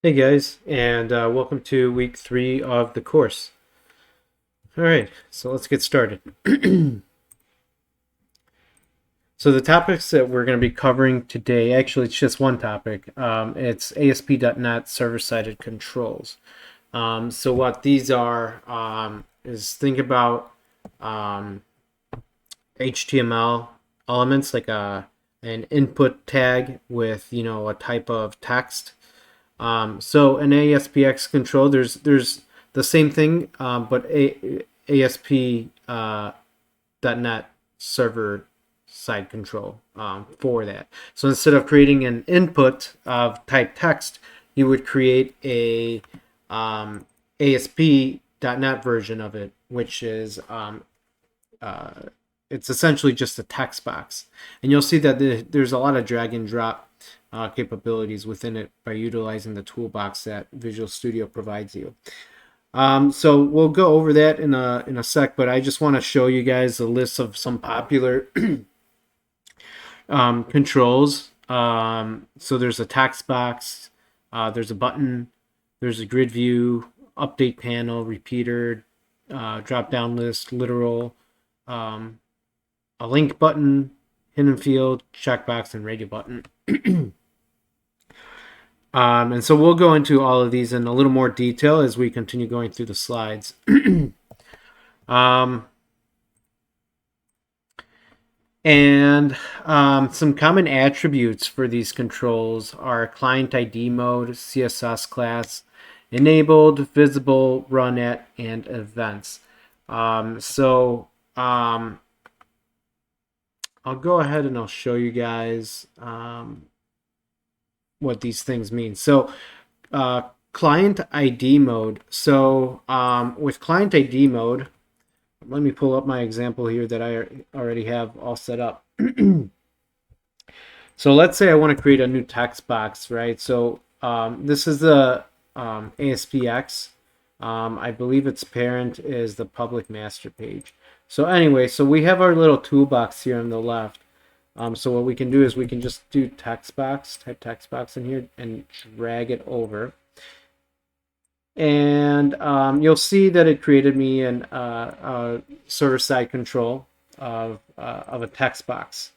Hey guys, and welcome to week 3 of the course. All right, so let's get started. So the topics that we're going to be covering today, actually, it's just one topic. It's ASP.NET server-sided controls. So what these are is think about um, HTML elements like an input tag with a type of text. So an ASPX control, there's the same thing, but ASP .NET server side control for that. So instead of creating an input of type text, you would create a ASP .NET version of it, which is uh, it's essentially just a text box. And you'll see that there's a lot of drag and drop capabilities within it by utilizing the toolbox that Visual Studio provides you. So we'll go over that in a sec, but I just want to show you guys a list of some popular controls. So there's a text box, there's a button, there's a grid view, update panel, repeater, drop down list, literal, um, a link button, hidden field, checkbox, and radio button. And so we'll go into all of these in a little more detail as we continue going through the slides. um, and some common attributes for these controls are client ID mode, CSS class, enabled, visible, run at, and events. So I'll go ahead and I'll show you guys what these things mean. So client ID mode. So with client ID mode, let me pull up my example here that I already have all set up. So let's say I want to create a new text box, right? So this is the ASPX. I believe its parent is the public master page. So anyway, so we have our little toolbox here on the left. So what we can do is we can just do text box, type text box in here and drag it over. And you'll see that it created me a server-side control of a text box.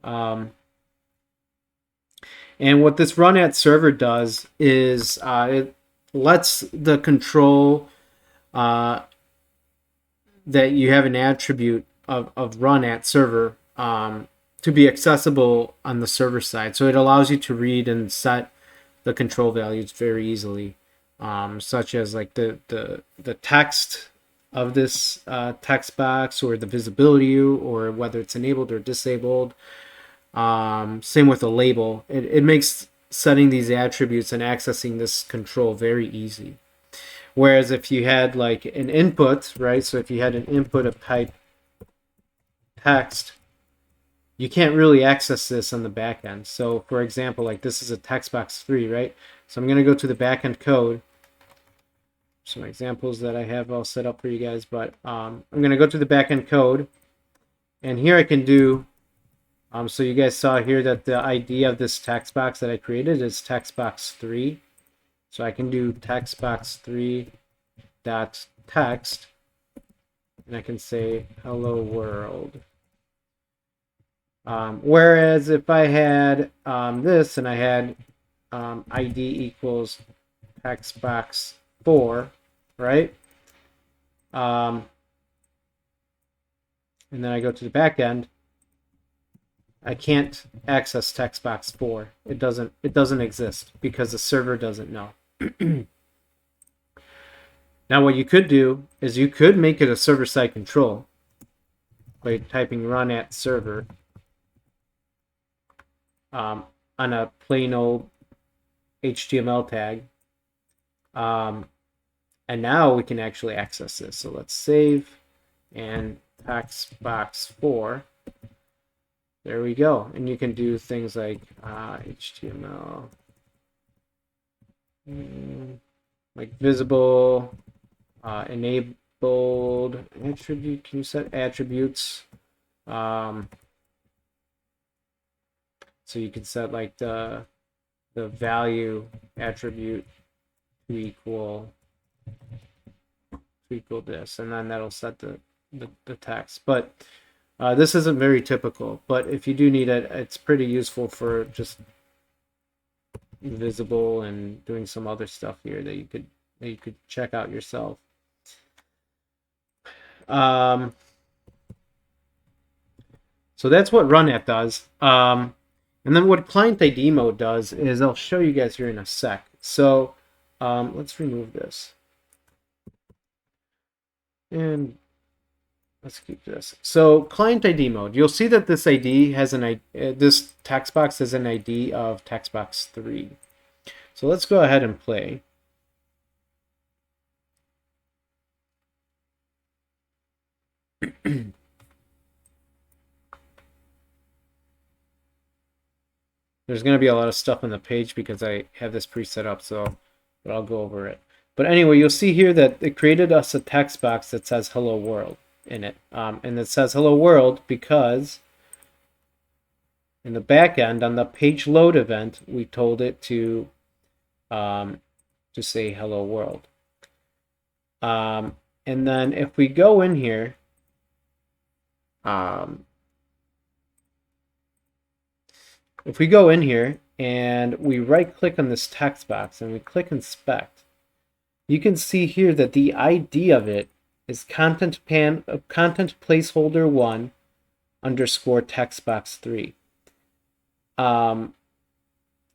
And what this run at server does is it lets the control that you have an attribute of run at server to be accessible on the server side. So it allows you to read and set the control values very easily, such as like the text of this text box or the visibility or whether it's enabled or disabled. Same with the label. It makes setting these attributes and accessing this control very easy. Whereas if you had like an input, right? So if you had an input of type text, you can't really access this on the back end. So for example, like this is a text box 3, right? So I'm going to go to the backend code. Some examples that I have all set up for you guys, but I'm going to go to the backend code, and here I can do so you guys saw here that the ID of this text box that I created is text box 3. So I can do text box 3 dot text, and I can say hello world. Whereas if I had this and I had ID equals text box 4, right? And then I go to the back end, I can't access text box 4. It doesn't exist because the server doesn't know. Now what you could do is you could make it a server-side control by typing run at server on a plain old HTML tag. And now we can actually access this. So let's save and text box 4. There we go. And you can do things like HTML, like visible, enabled attribute. Can you set attributes? So you can set like the the value attribute to equal this, and then that'll set the text. But this isn't very typical, but if you do need it, it's pretty useful for just visible and doing some other stuff here that you could check out yourself. So that's what runat does. And then what client ID mode does is I'll show you guys here in a sec. So let's remove this. And let's keep this. So client ID mode, you'll see that this ID has this text box has an ID of text box 3. So let's go ahead and play. There's going to be a lot of stuff on the page because I have this preset up, but I'll go over it. But anyway, you'll see here that it created us a text box that says hello world in it. And it says hello world because in the back end, on the page load event, we told it to say hello world. And then if we go in here, and we right click on this text box and we click inspect, you can see here that the ID of it is content placeholder 1 underscore text box 3. And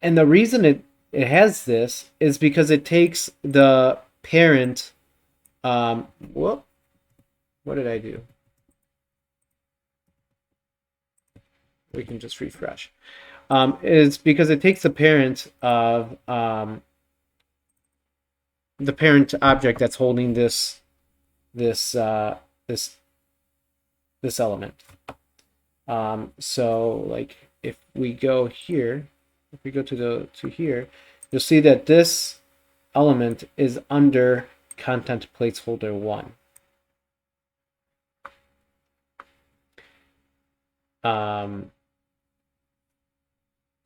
the reason it has this is because it takes the parent, what did I do? We can just refresh. Is because it takes the parent of the parent object that's holding this element. So like if we go here, to here, you'll see that this element is under content placeholder 1.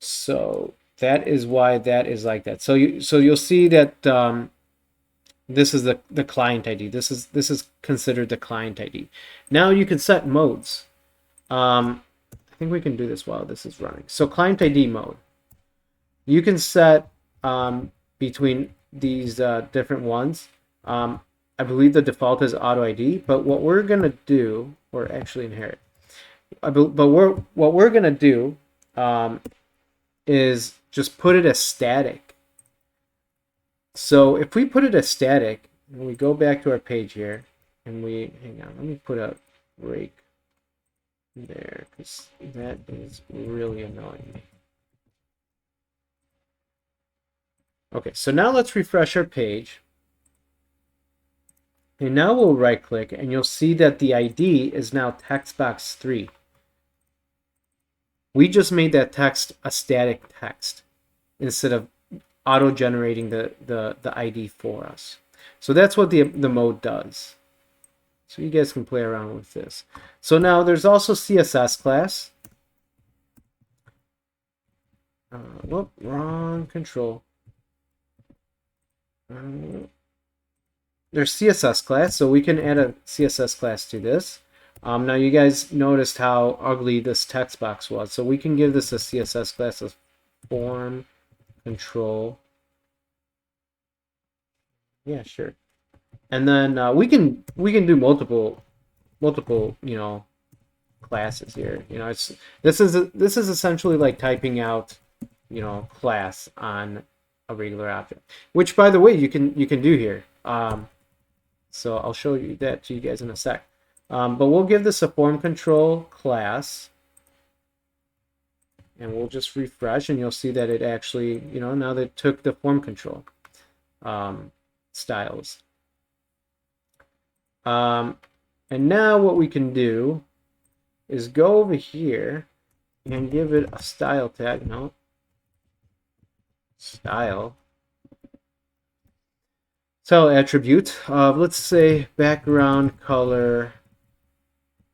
So that is why that is like that. So you'll see that this is the client ID. This is considered the client ID. Now you can set modes. I think we can do this while this is running. So client ID mode. You can set between these different ones. I believe the default is auto ID, but what we're gonna do, or actually inherit. What we're gonna do is just put it as static. So if we put it as static, and we go back to our page here, and hang on, let me put a break there, because that is really annoying me. Okay, so now let's refresh our page. And now we'll right click, and you'll see that the ID is now text box 3. We just made that text a static text instead of auto-generating the ID for us. So that's what the mode does. So you guys can play around with this. So now there's also CSS class. Whoop, wrong control. There's CSS class, so we can add a CSS class to this. Now you guys noticed how ugly this text box was, so we can give this a CSS class of form control. Yeah, sure. And then we can do multiple classes here. This is essentially like typing out class on a regular object, which by the way you can do here. So I'll show you that to you guys in a sec. But we'll give this a form control class, and we'll just refresh, and you'll see that it actually, now that it took the form control styles. And now what we can do is go over here and give it a style tag. No, style attribute of, let's say, background color.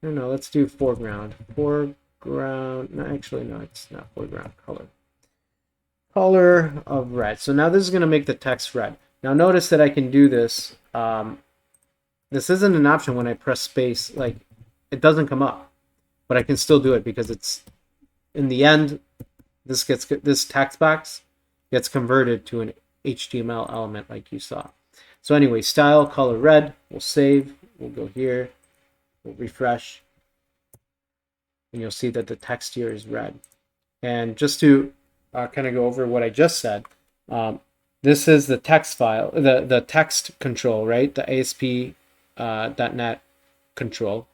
No, let's do foreground. No, actually, no, it's not foreground color. color of red. So now this is going to make the text red. Now notice that I can do this. This isn't an option when I press space. Like, it doesn't come up, but I can still do it because it's, in the end, this text box gets converted to an HTML element like you saw. So anyway, style color red. We'll save. We'll go here. We'll refresh. And you'll see that the text here is red. And just to kind of go over what I just said, this is the text file, the text control, right? The ASP.NET control.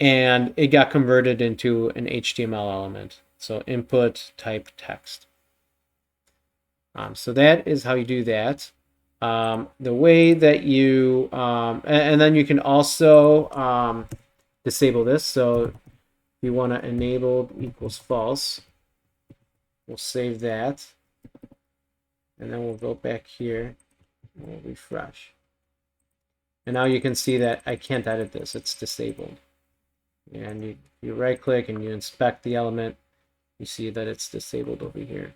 And it got converted into an HTML element. So input type text. So that is how you do that. The way that you, and then you can also disable this. So if you want to enable equals false, we'll save that. And then we'll go back here and we'll refresh. And now you can see that I can't edit this, it's disabled. And you right click and you inspect the element, you see that it's disabled over here.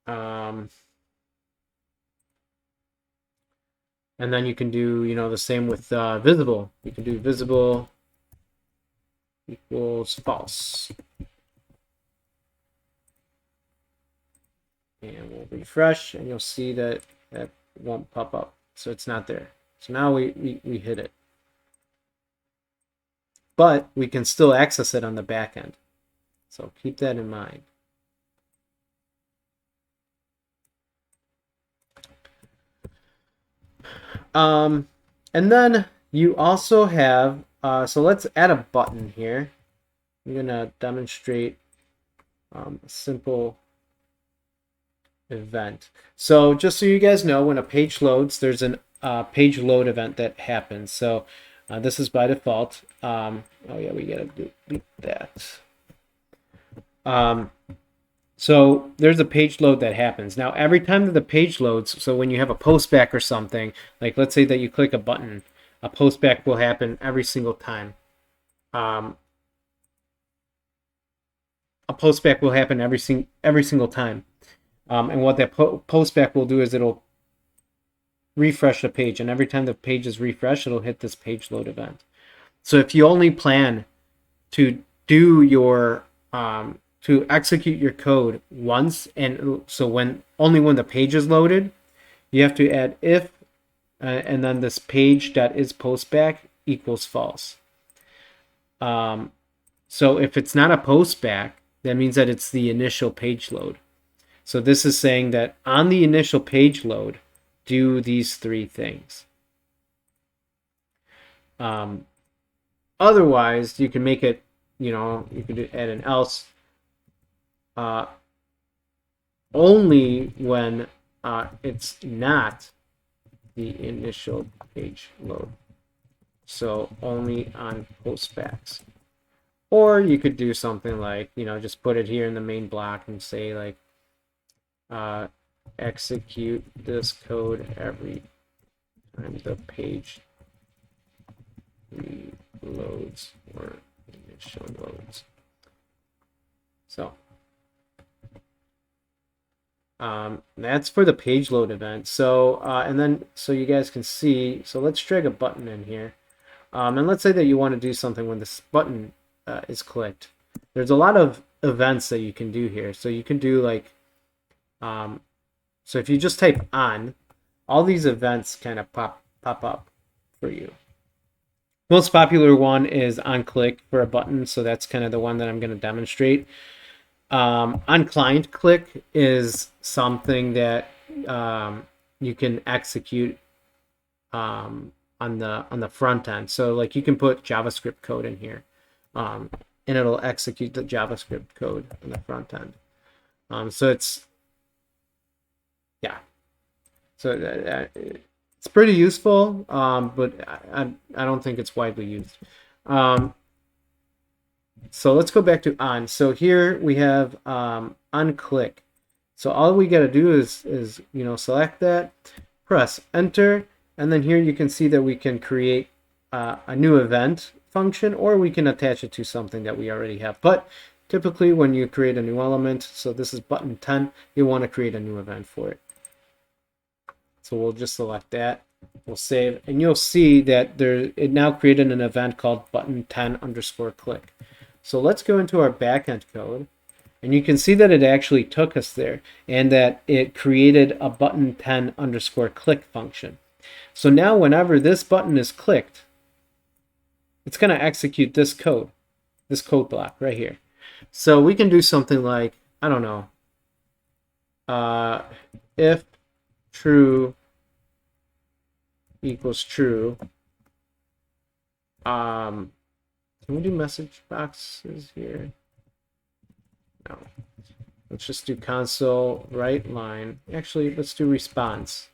And then you can do, the same with visible. You can do visible equals false. And we'll refresh and you'll see that that won't pop up. So it's not there. So now we hit it. But we can still access it on the back end. So keep that in mind. And then you also have, so let's add a button here. I'm going to demonstrate a simple event. So just so you guys know, when a page loads, there's an page load event that happens. So this is by default. Oh yeah, we gotta delete that. So there's a page load that happens. Now every time that the page loads, so when you have a postback or something, like let's say that you click a button, a postback will happen every single time. A postback will happen every single time. And what that postback will do is it'll refresh the page, and every time the page is refreshed, it'll hit this page load event. So if you only plan to do your to execute your code once, and so only when the page is loaded, you have to add if and then this page that is postback equals false. So if it's not a postback, that means that it's the initial page load. So this is saying that on the initial page load, do these three things. Otherwise, you can make it, you could add an else. Only when it's not the initial page load. So only on postbacks. Or you could do something like, just put it here in the main block and say like, execute this code every time the page reloads or initial loads. So that's for the page load event. So and then so you guys can see, so let's drag a button in here, and let's say that you want to do something when this button is clicked. There's a lot of events that you can do here. So you can do like so if you just type on, all these events kind of pop up for you. Most popular one is on click for a button, so that's kind of the one that I'm going to demonstrate. On client click is something that you can execute on the front end. So like you can put JavaScript code in here, and it'll execute the JavaScript code on the front end. So it's so it's pretty useful, but I don't think it's widely used. So let's go back to on. So here we have on click. So all we got to do is select that, press enter, and then here you can see that we can create a new event function, or we can attach it to something that we already have. But typically when you create a new element, so this is button 10, you want to create a new event for it. So we'll just select that. We'll save, and you'll see that it now created an event called button 10 underscore click. So let's go into our backend code, and you can see that it actually took us there, and that it created a button 10 underscore click function. So now whenever this button is clicked, it's going to execute this code block right here. So we can do something like, I don't know, if true equals true. Can we do message boxes here? No. Let's just do console write line. Actually, let's do response.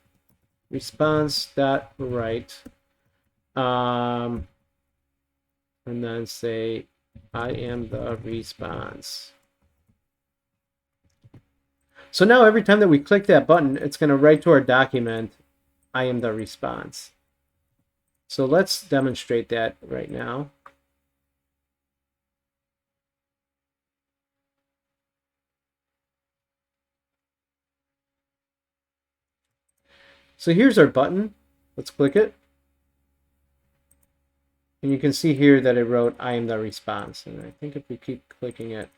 Response dot write. And then say I am the response. So now every time that we click that button, it's going to write to our document, I am the response. So let's demonstrate that right now. So here's our button. Let's click it. And you can see here that it wrote, I am the response. And I think if we keep clicking it,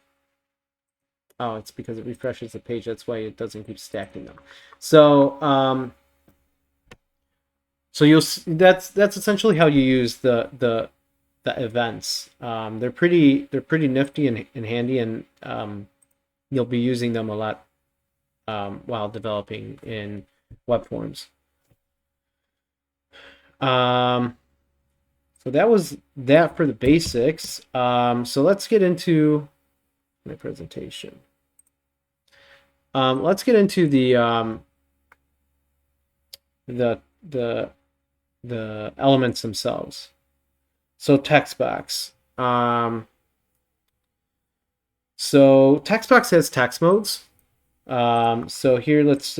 oh, it's because it refreshes the page. That's why it doesn't keep stacking them. So, so you'll see, that's essentially how you use the events. They're pretty nifty and handy, and you'll be using them a lot while developing in web forms. So that was that for the basics. So let's get into my presentation. Let's get into the elements themselves. So text box. So text box has text modes. So here let's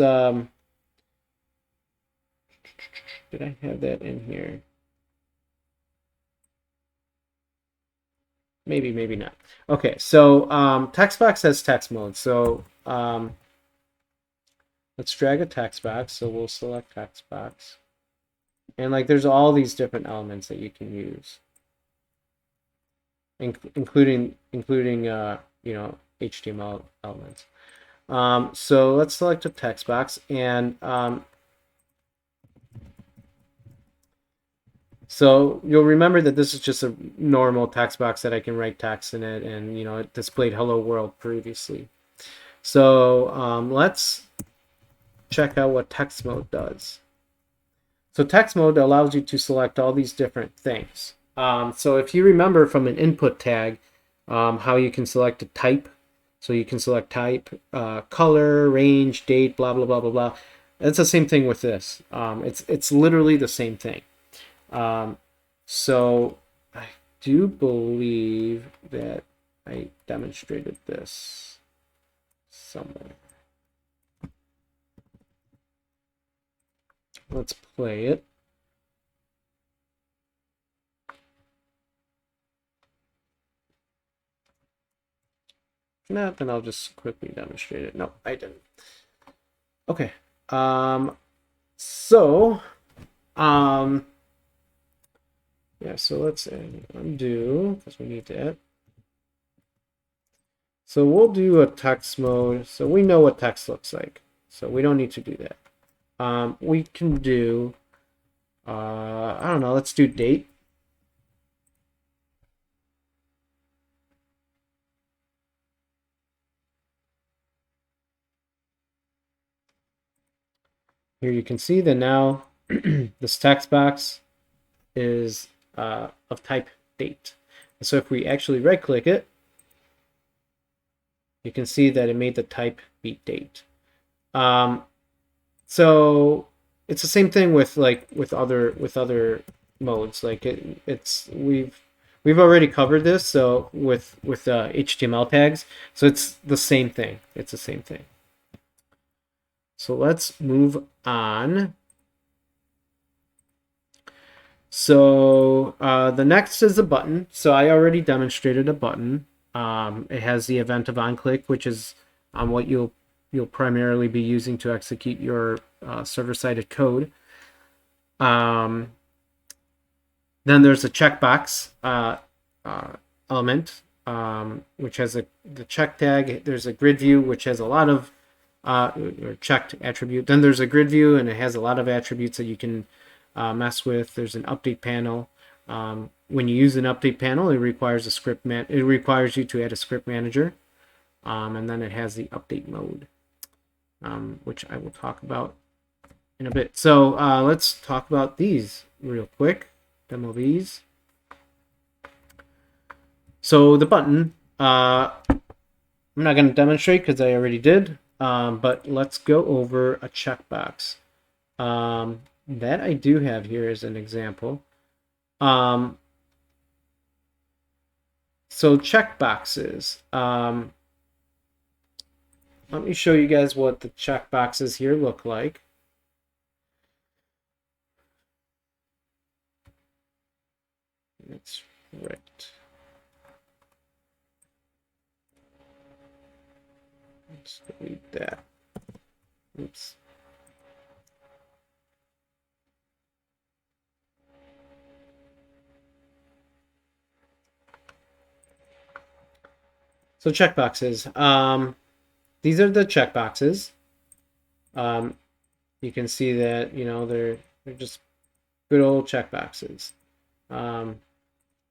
did I have that in here? Maybe, maybe not. Okay, so text box has text mode. So let's drag a text box. So we'll select text box. And like there's all these different elements that you can use. Including you know, HTML elements. So let's select a text box, and so you'll remember that this is just a normal text box that I can write text in it, and you know, it displayed hello world previously. So let's check out what text mode does. So text mode allows you to select all these different things. So if you remember from an input tag, how you can select a type. So you can select type, color, range, date, blah, blah, blah, blah, blah. It's the same thing with this. It's literally the same thing. So I do believe that I demonstrated this somewhere. Let's play it. If not, then I'll just quickly demonstrate it. No, I didn't. Okay. Yeah, so let's undo, because we need that. So we'll do a text mode. So we know what text looks like. So we don't need to do that. We can do, I don't know, let's do date. Here you can see that now this text box is of type date. And so if we actually right click it, you can see that it made the type be date. So it's the same thing with other modes. Like we've already covered this. So with HTML tags, so it's the same thing. It's the same thing. So let's move on. So the next is a button. So I already demonstrated a button. It has the event of onClick, which is what you'll primarily be using to execute your server-sided code. Then there's a checkbox element, which has the check tag. There's a grid view, which has a lot of or checked attribute. Then there's a grid view, and it has a lot of attributes that you can mess with. There's an update panel. When you use an update panel, it requires a script it requires you to add a script manager, and then it has the update mode, which I will talk about in a bit. So let's talk about these real quick. Demo these. So the button, I'm not going to demonstrate because I already did, but let's go over a checkbox that I do have here as an example. So checkboxes. Let me show you guys what the checkboxes here look like. That's right. Let's delete that. Oops. So checkboxes. These are the checkboxes. You can see that, you know, they're just good old checkboxes.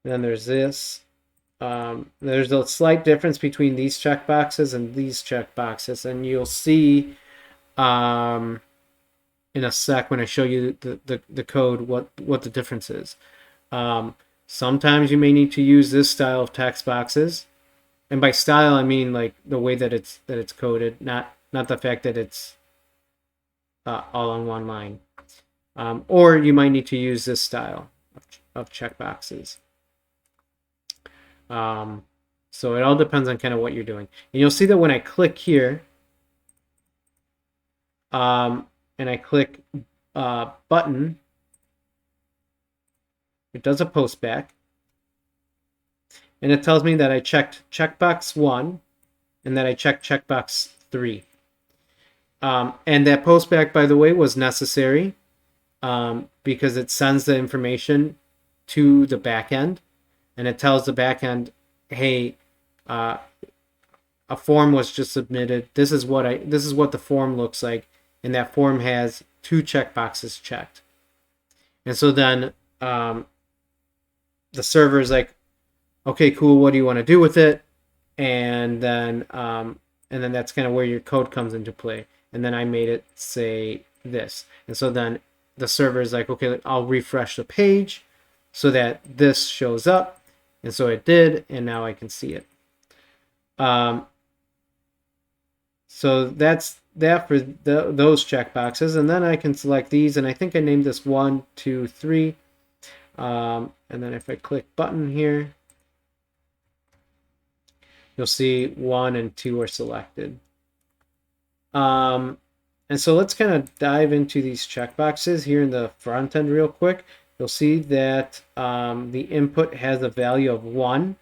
Then there's this. There's a slight difference between these checkboxes and these checkboxes, and you'll see in a sec when I show you the code what the difference is. Sometimes you may need to use this style of text boxes, and by style I mean like the way that it's coded, not the fact that it's all on one line. Or you might need to use this style of checkboxes. So it all depends on kind of what you're doing. And you'll see that when I click here, and I click button, it does a post back. And it tells me that I checked checkbox 1 and that I checked checkbox 3. And that post back, by the way, was necessary because it sends the information to the backend. And it tells the backend, hey, a form was just submitted. This is what the form looks like, and that form has 2 checkboxes checked. And so then the server is like, okay, cool. What do you want to do with it? And then that's kind of where your code comes into play. And then I made it say this, and so then the server is like, okay, I'll refresh the page so that this shows up. And so it did, and now I can see it. So that's that for those checkboxes. And then I can select these, and I think I named this 1, 2, 3. And then if I click button here, you'll see 1 and 2 are selected. And so let's kind of dive into these checkboxes here in the front end real quick. You'll see that the input has a value of 1,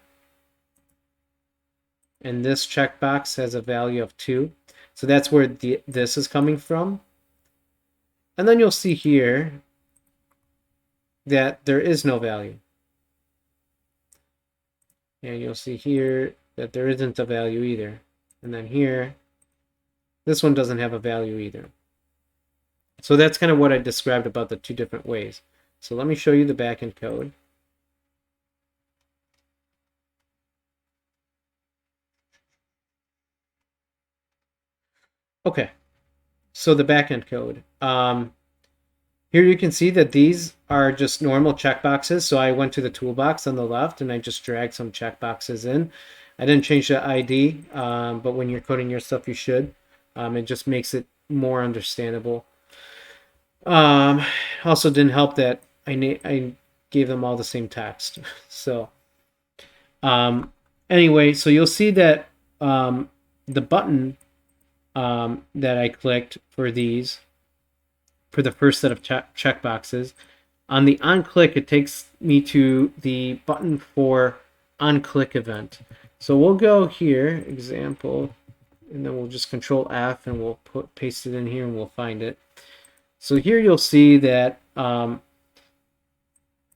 and this checkbox has a value of 2. So that's where this is coming from. And then you'll see here that there is no value. And you'll see here that there isn't a value either. And then here, this one doesn't have a value either. So that's kind of what I described about the 2 different ways. So let me show you the backend code. Okay, so the backend code. Here you can see that these are just normal checkboxes. So I went to the toolbox on the left and I just dragged some checkboxes in. I didn't change the ID, but when you're coding your stuff, you should. It just makes it more understandable. Also didn't help that I gave them all the same text. So anyway, so you'll see that the button that I clicked for these, for the first set of checkboxes, on the on click, it takes me to the button for on click event. So we'll go here, example, and then we'll just control F and we'll paste it in here and we'll find it. So here you'll see that I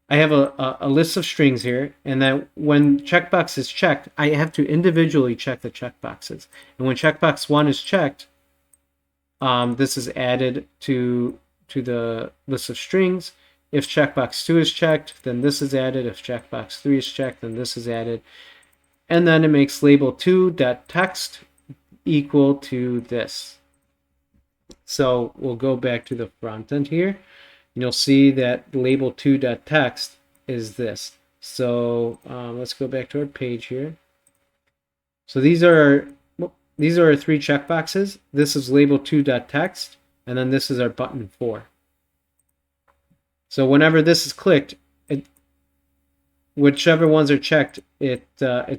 have a list of strings here, and that when checkbox is checked, I have to individually check the checkboxes. And when checkbox 1 is checked, this is added to the list of strings. If checkbox 2 is checked, then this is added. If checkbox 3 is checked, then this is added. And then it makes label 2.text equal to this. So we'll go back to the front end here. And you'll see that label 2.text is this. So let's go back to our page here. So these are our 3 checkboxes. This is label 2.text, and then this is our button 4. So whenever this is clicked, whichever ones are checked, it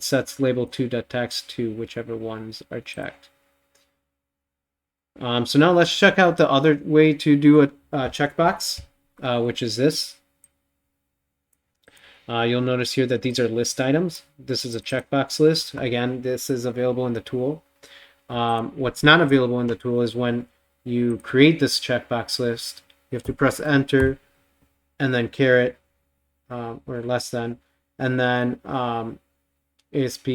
sets label 2.text to whichever ones are checked. So now let's check out the other way to do a checkbox, which is this. You'll notice here that these are list items. This is a checkbox list. Again, this is available in the tool. What's not available in the tool is when you create this checkbox list, you have to press enter and then caret or less than, and then ASP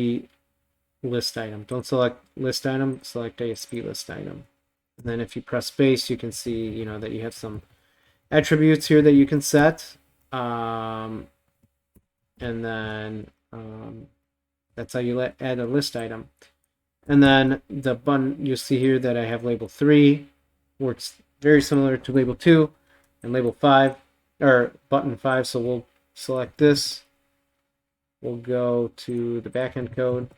list item. Don't select list item, select ASP list item. And then if you press space, you can see, that you have some attributes here that you can set. And then that's how you add a list item. And then the button, you'll see here that I have label 3, works very similar to label 2, and label 5, or button 5. So we'll select this. We'll go to the backend code.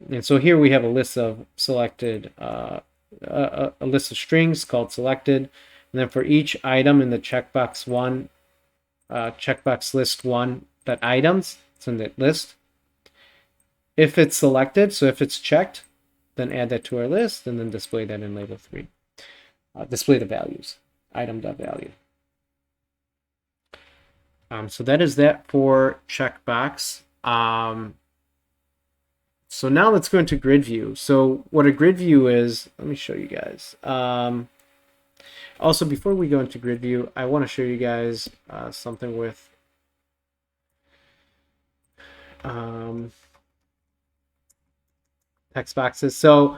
And so here we have a list of selected, a list of strings called selected. And then for each item in the checkbox 1, checkbox list 1 that items, it's in the list. If it's selected, so if it's checked, then add that to our list and then display that in label 3. Display the values, item.value. So that is that for checkbox. So now let's go into grid view. So what a grid view is, let me show you guys. Also, before we go into grid view, I want to show you guys something with text boxes. So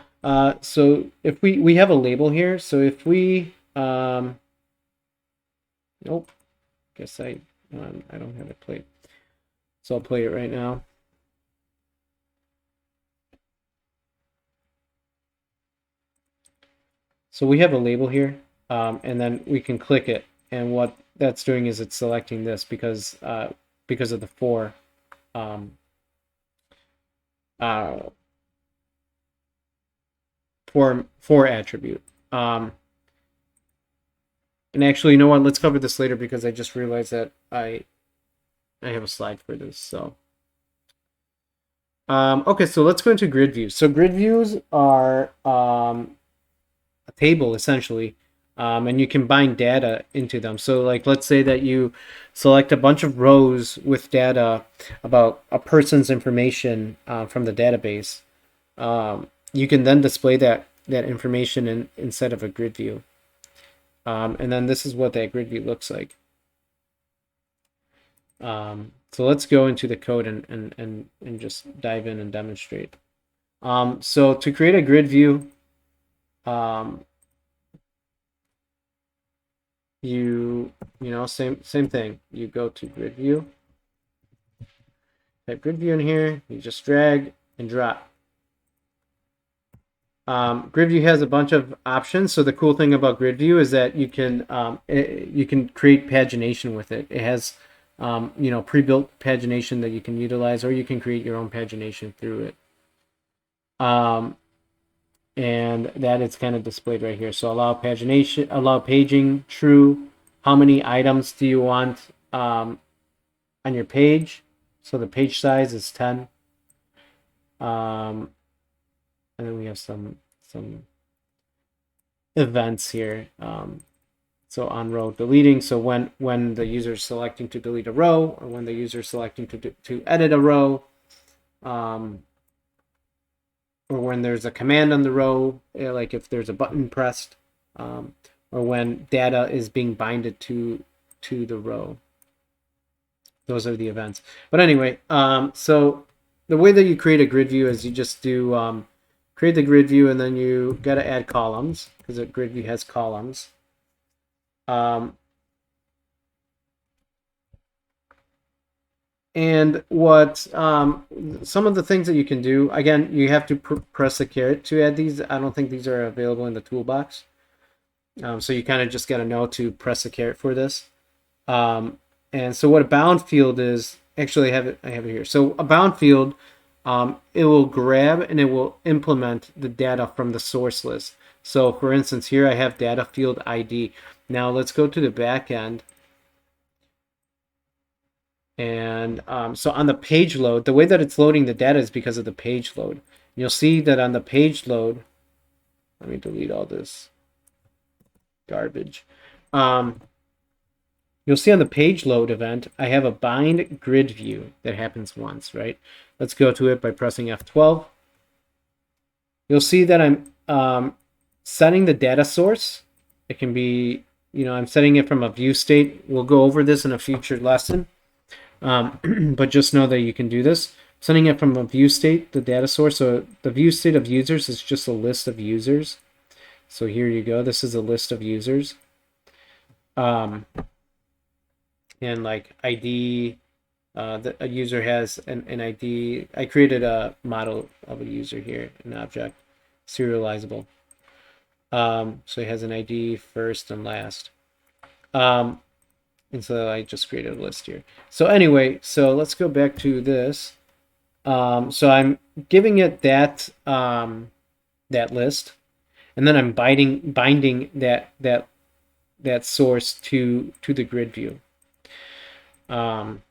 so if we have a label here, so if we nope, guess I don't have it played, so I'll play it right now. So we have a label here, and then we can click it, and what that's doing is it's selecting this because of the 4 for attribute. And actually, you know what? Let's cover this later because I just realized that I have a slide for this. So okay, so let's go into grid views. So grid views are a table essentially, and you can bind data into them. So like, let's say that you select a bunch of rows with data about a person's information from the database. You can then display that information inside of a grid view. And then this is what that grid view looks like. So let's go into the code and just dive in and demonstrate. So to create a grid view, you know, same thing. You go to grid view, type grid view in here, you just drag and drop. Grid view has a bunch of options. So the cool thing about grid view is that you can create pagination with it. It has pre-built pagination that you can utilize, or you can create your own pagination through it. And that is kind of displayed right here. So allow pagination, allow paging, true. How many items do you want on your page? So the page size is 10. And then we have some events here. So on row deleting. So when the user is selecting to delete a row, or when the user is selecting to edit a row, or when there's a command on the row, like if there's a button pressed, or when data is being binded to the row. Those are the events. But anyway, so the way that you create a grid view is you just do create the grid view, and then you got to add columns because a grid view has columns. And what some of the things that you can do, again, you have to press the caret to add these. I don't think these are available in the toolbox. So you kind of just got to know to press the caret for this. And so what a bound field is, actually I have it here. So a bound field, it will grab and it will implement the data from the source list. So for instance, here I have data field ID. Now let's go to the back end. And so on the page load, the way that it's loading the data is because of the page load. You'll see that on the page load, let me delete all this garbage. You'll see on the page load event, I have a bind grid view that happens once, right? Let's go to it by pressing F12. You'll see that I'm setting the data source. It can be, I'm setting it from a view state. We'll go over this in a future lesson. But just know that you can do this. Setting it from a view state, the data source. So the view state of users is just a list of users. So here you go. This is a list of users. And like ID, a user has an ID. I created a model of a user here, an object, serializable. So it has an ID first and last. And so I just created a list here. So anyway, so let's go back to this. So I'm giving it that that list, and then I'm binding that source to the grid view. And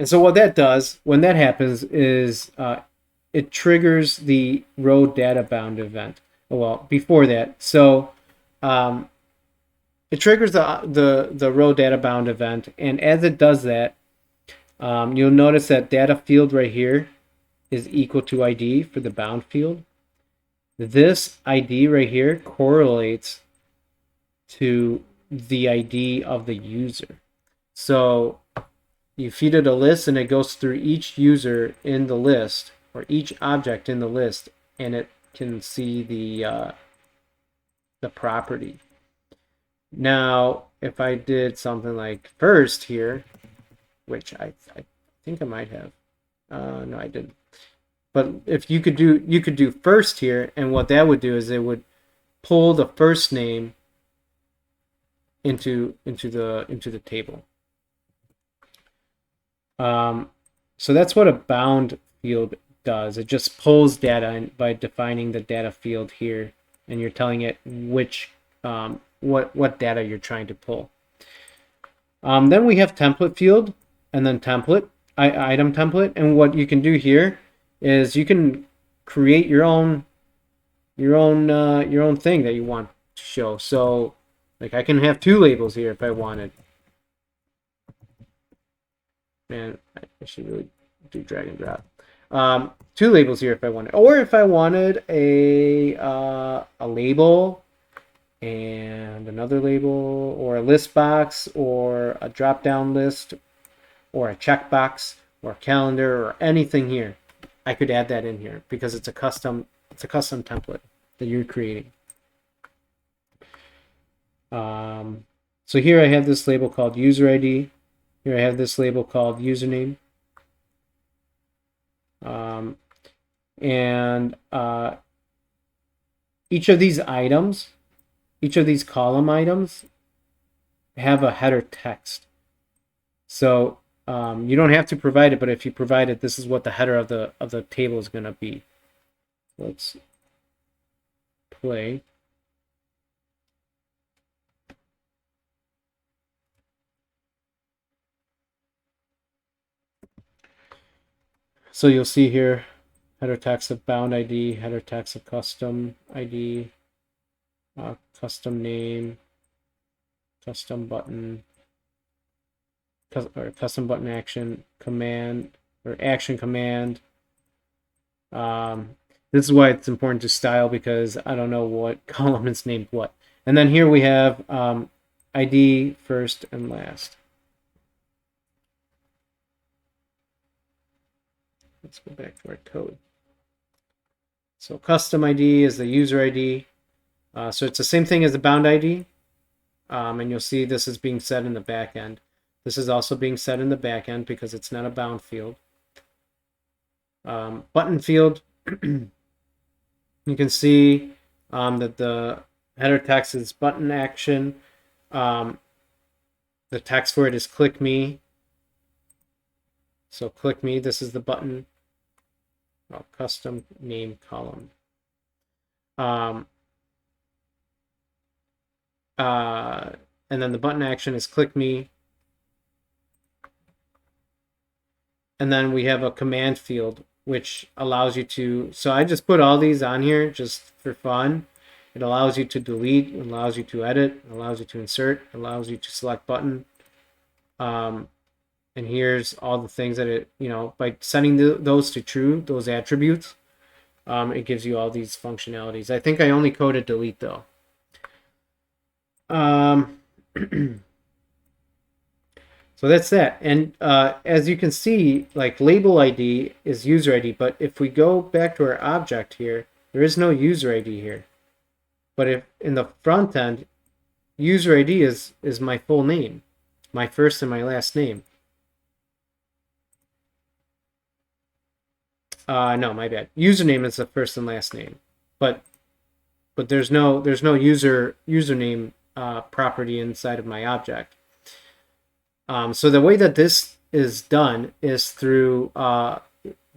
so what that does when that happens is it triggers the row data bound event. Well, before that, so it triggers the row data bound event, and as it does that, you'll notice that data field right here is equal to ID for the bound field. This ID right here correlates to the ID of the user. So you feed it a list, and it goes through each user in the list, or each object in the list, and it can see the property. Now, if I did something like first here, which I think I might have, no, I didn't. But if you could do first here, and what that would do is it would pull the first name into the table. So that's what a bound field does. It just pulls data by defining the data field here, and you're telling it which what data you're trying to pull. Then we have template field, and then template, item template. And what you can do here is you can create your own thing that you want to show. So like I can have two labels here if I wanted. Man, I should really do drag and drop. Two labels here if I wanted, or if I wanted a label and another label, or a list box, or a drop down list, or a checkbox, or a calendar, or anything here, I could add that in here because it's a custom template that you're creating. So here I have this label called user ID. Here I have this label called username. And each of these items, each of these column items have a header text. So you don't have to provide it, but if you provide it, this is what the header of the table is going to be. Let's play. So you'll see here header text of bound ID, header text of custom ID, custom name, custom button, or custom button action, command, or action command. This is why it's important to style, because I don't know what column is named what. And then here we have ID first and last. Let's go back to our code. So custom ID is the user ID. So it's the same thing as the bound ID. And you'll see this is being set in the back end. This is also being set in the back end because it's not a bound field. Button field, you can see that the header text is button action. The text for it is click me. So click me, this is the button. Custom name column. And then the button action is click me. And then we have a command field, which allows you to, so I just put all these on here just for fun. It allows you to delete, it allows you to edit, it allows you to insert, it allows you to select button. And here's all the things that it, by setting those to true, those attributes, it gives you all these functionalities. I think I only coded delete though. So that's that. And as you can see, like label ID is user ID, but if we go back to our object here, there is no user ID here. But if in the front end, user ID is my full name, my first and my last name. No, my bad. Username is the first and last name, but there's no username property inside of my object. So the way that this is done is through the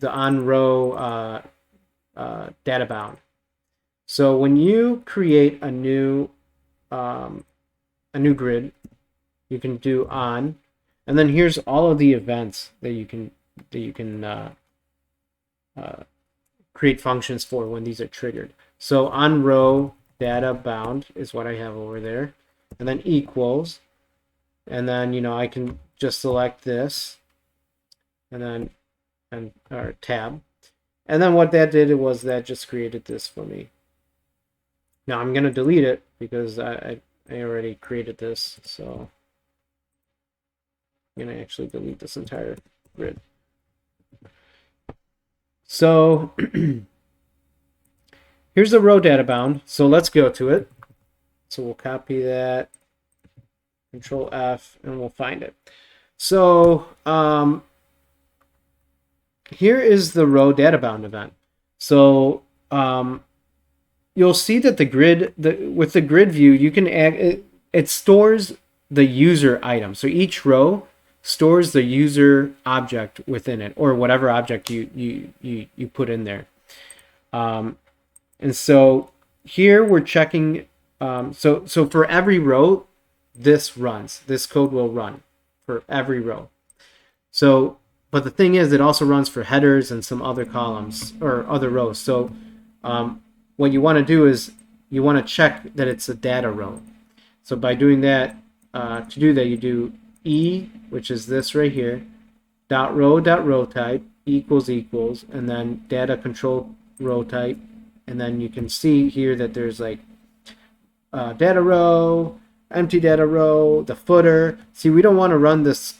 on-row data bound. So when you create a new grid, you can do on, and then here's all of the events that you can create functions for when these are triggered. So on-row data bound is what I have over there, and then equals. And then, I can just select this and then, or tab. And then what that did was that just created this for me. Now I'm going to delete it because I already created this. So I'm going to actually delete this entire grid. So here's the row data bound. So let's go to it. So we'll copy that. Control F, and we'll find it. So here is the row data bound event. So you'll see that the grid, with the grid view, you can add, it stores the user item. So each row stores the user object within it, or whatever object you put in there. And so here we're checking. So for every row, this code will run for every row. So, but the thing is, it also runs for headers and some other columns or other rows. So what you want to do is you want to check that it's a data row. So by doing that, to do that, you do E, which is this right here, .row type equals, and then data control row type. And then you can see here that there's like data row, empty data row, the footer. See, we don't want to run this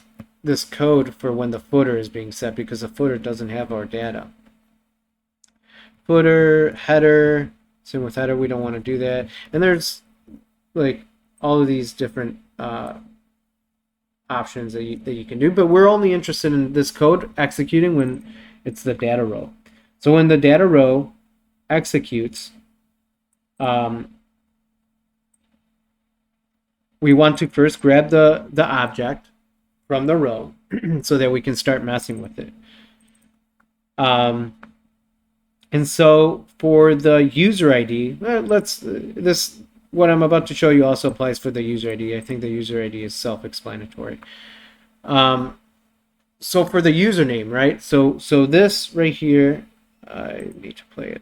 code for when the footer is being set because the footer doesn't have our data. Footer, header, same with header, we don't want to do that. And there's like all of these different options that you can do, but we're only interested in this code executing when it's the data row. So when the data row executes, we want to first grab the object from the row so that we can start messing with it. And so for the user ID, what I'm about to show you also applies for the user ID. I think the user ID is self-explanatory. So for the username, right? So this right here, I need to play it.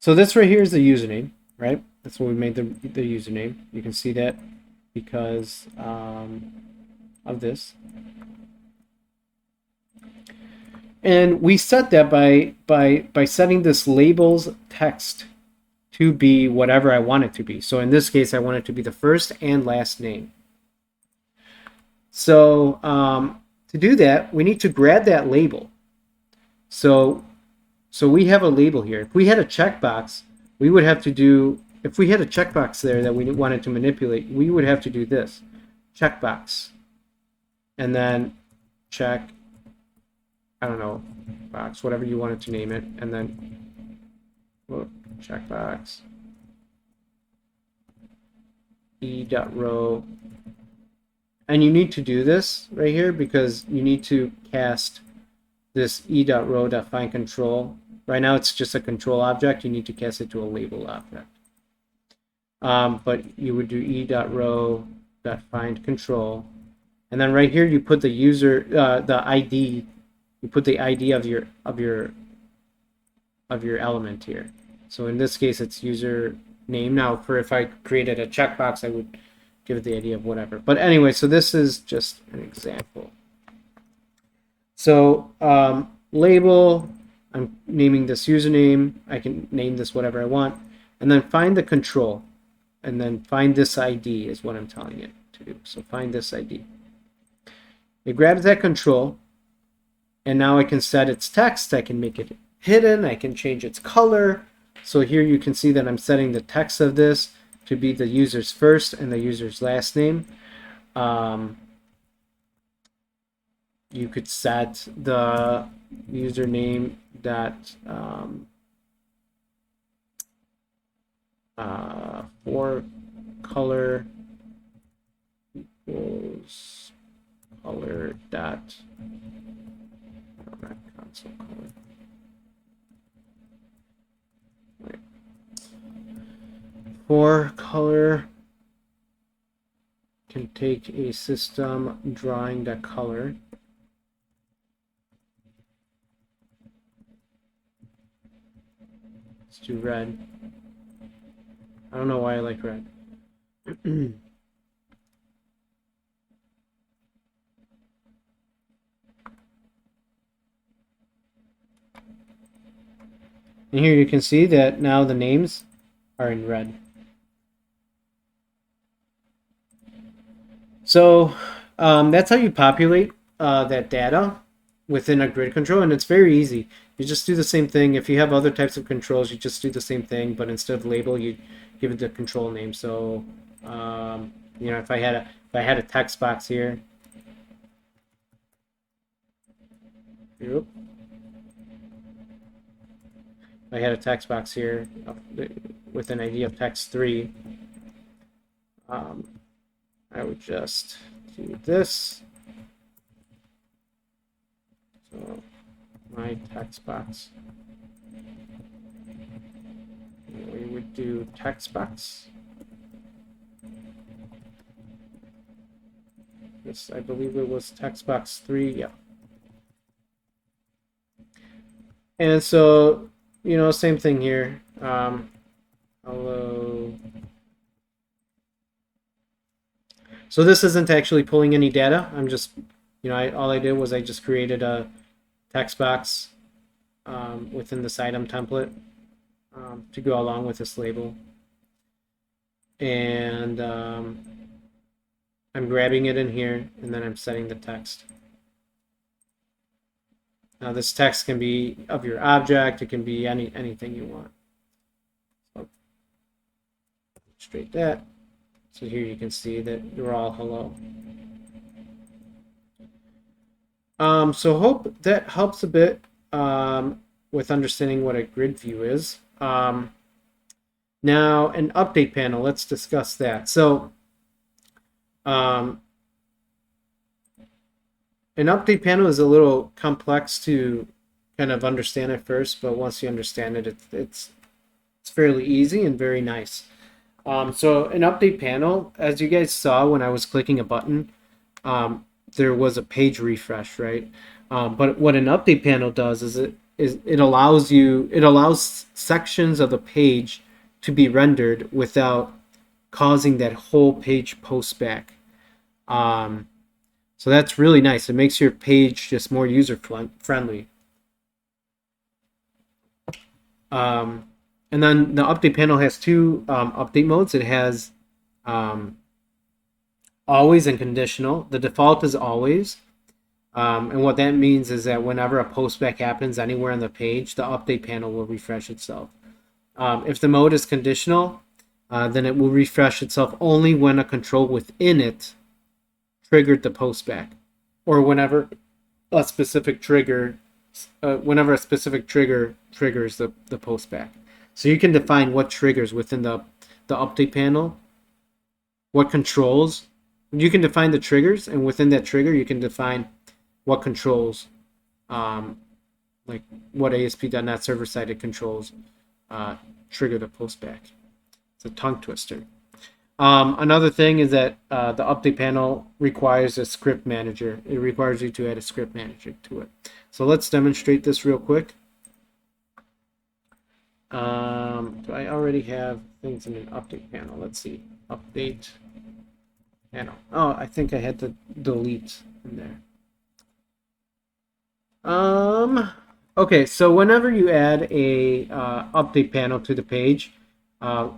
So this right here is the username. right? That's what we made the username. You can see that because of this. And we set that by setting this labels text to be whatever I want it to be. So in this case, I want it to be the first and last name. So to do that, we need to grab that label. So we have a label here. If we had a checkbox, we would have to do, if we had a checkbox there that we wanted to manipulate, we would have to do this, checkbox, and then check, I don't know, box, whatever you wanted to name it, and then checkbox, e.row. And you need to do this right here because you need to cast this e.row.find control. Right now it's just a control object. You need to cast it to a label object. But you would do e.row.find control. And then right here you put the user, the ID. You put the ID of your element here. So in this case it's user name. Now for if I created a checkbox, I would give it the ID of whatever. But anyway, so this is just an example. So label, I'm naming this username. I can name this whatever I want. And then find the control. And then find this ID is what I'm telling it to do. So find this ID. It grabs that control. And now I can set its text. I can make it hidden. I can change its color. So here you can see that I'm setting the text of this to be the user's first and the user's last name. You could set the username that for color equals color dot console color. Right. For color can take a system drawing that color. Let's do red. I don't know why I like red. And here you can see that now the names are in red. So that's how you populate that data within a grid control, and it's very easy. You just do the same thing. If you have other types of controls, you just do the same thing, but instead of label, you give it the control name. So you know, if I had a text box here, if I had a text box here with an ID of text 3, I would just do this. So my text box. We would do text box. This, I believe it was text box 3. Yeah. And so, you know, same thing here. Hello. So this isn't actually pulling any data. I'm just, you know, all I did was I just created a text box within this item template to go along with this label. And I'm grabbing it in here, and then I'm setting the text. Now this text can be of your object. It can be anything you want. So straight that. So here you can see that they're all hello. So hope that helps a bit with understanding what a grid view is. Now an update panel, let's discuss that. So an update panel is a little complex to kind of understand at first, but once you understand it, it's fairly easy and very nice. So an update panel, as you guys saw when I was clicking a button, there was a page refresh, right? But what an update panel does is it allows sections of the page to be rendered without causing that whole page post back. So that's really nice. It makes your page just more user friendly. And then the update panel has two update modes. It has always and conditional. The default is always. And what that means is that whenever a postback happens anywhere on the page, the update panel will refresh itself. If the mode is conditional, then it will refresh itself only when a control within it triggered the postback, or whenever a specific trigger triggers the postback. So you can define what triggers within the update panel, what controls. You can define the triggers, and within that trigger, you can define what controls, like what ASP.NET server-sided controls trigger the postback. It's a tongue twister. Another thing is that the update panel requires a script manager. It requires you to add a script manager to it. So let's demonstrate this real quick. Do I already have things in an update panel? Let's see. Update panel. Oh, I think I had to delete in there. Okay, so whenever you add a update panel to the page,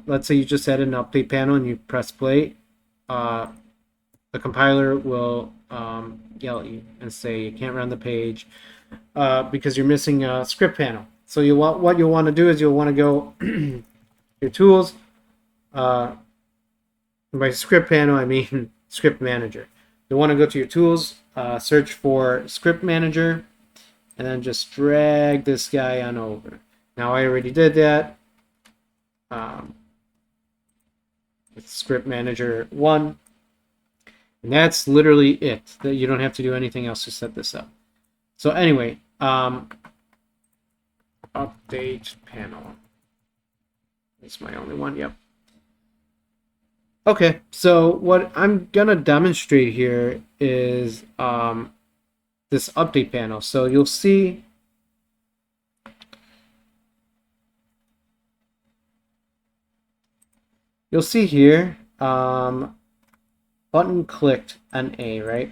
let's say you just added an update panel and you press play, the compiler will yell at you and say you can't run the page because you're missing a script panel. So what you'll want to do is you'll want to go your tools. By script panel, I mean script manager. You'll want to go to your tools, search for script manager, and then just drag this guy on over. Now I already did that. With script manager 1, and that's literally it. That you don't have to do anything else to set this up. So anyway, update panel. It's my only one. Yep. Okay, so what I'm gonna demonstrate here is this update panel. So you'll see here button clicked on A, right?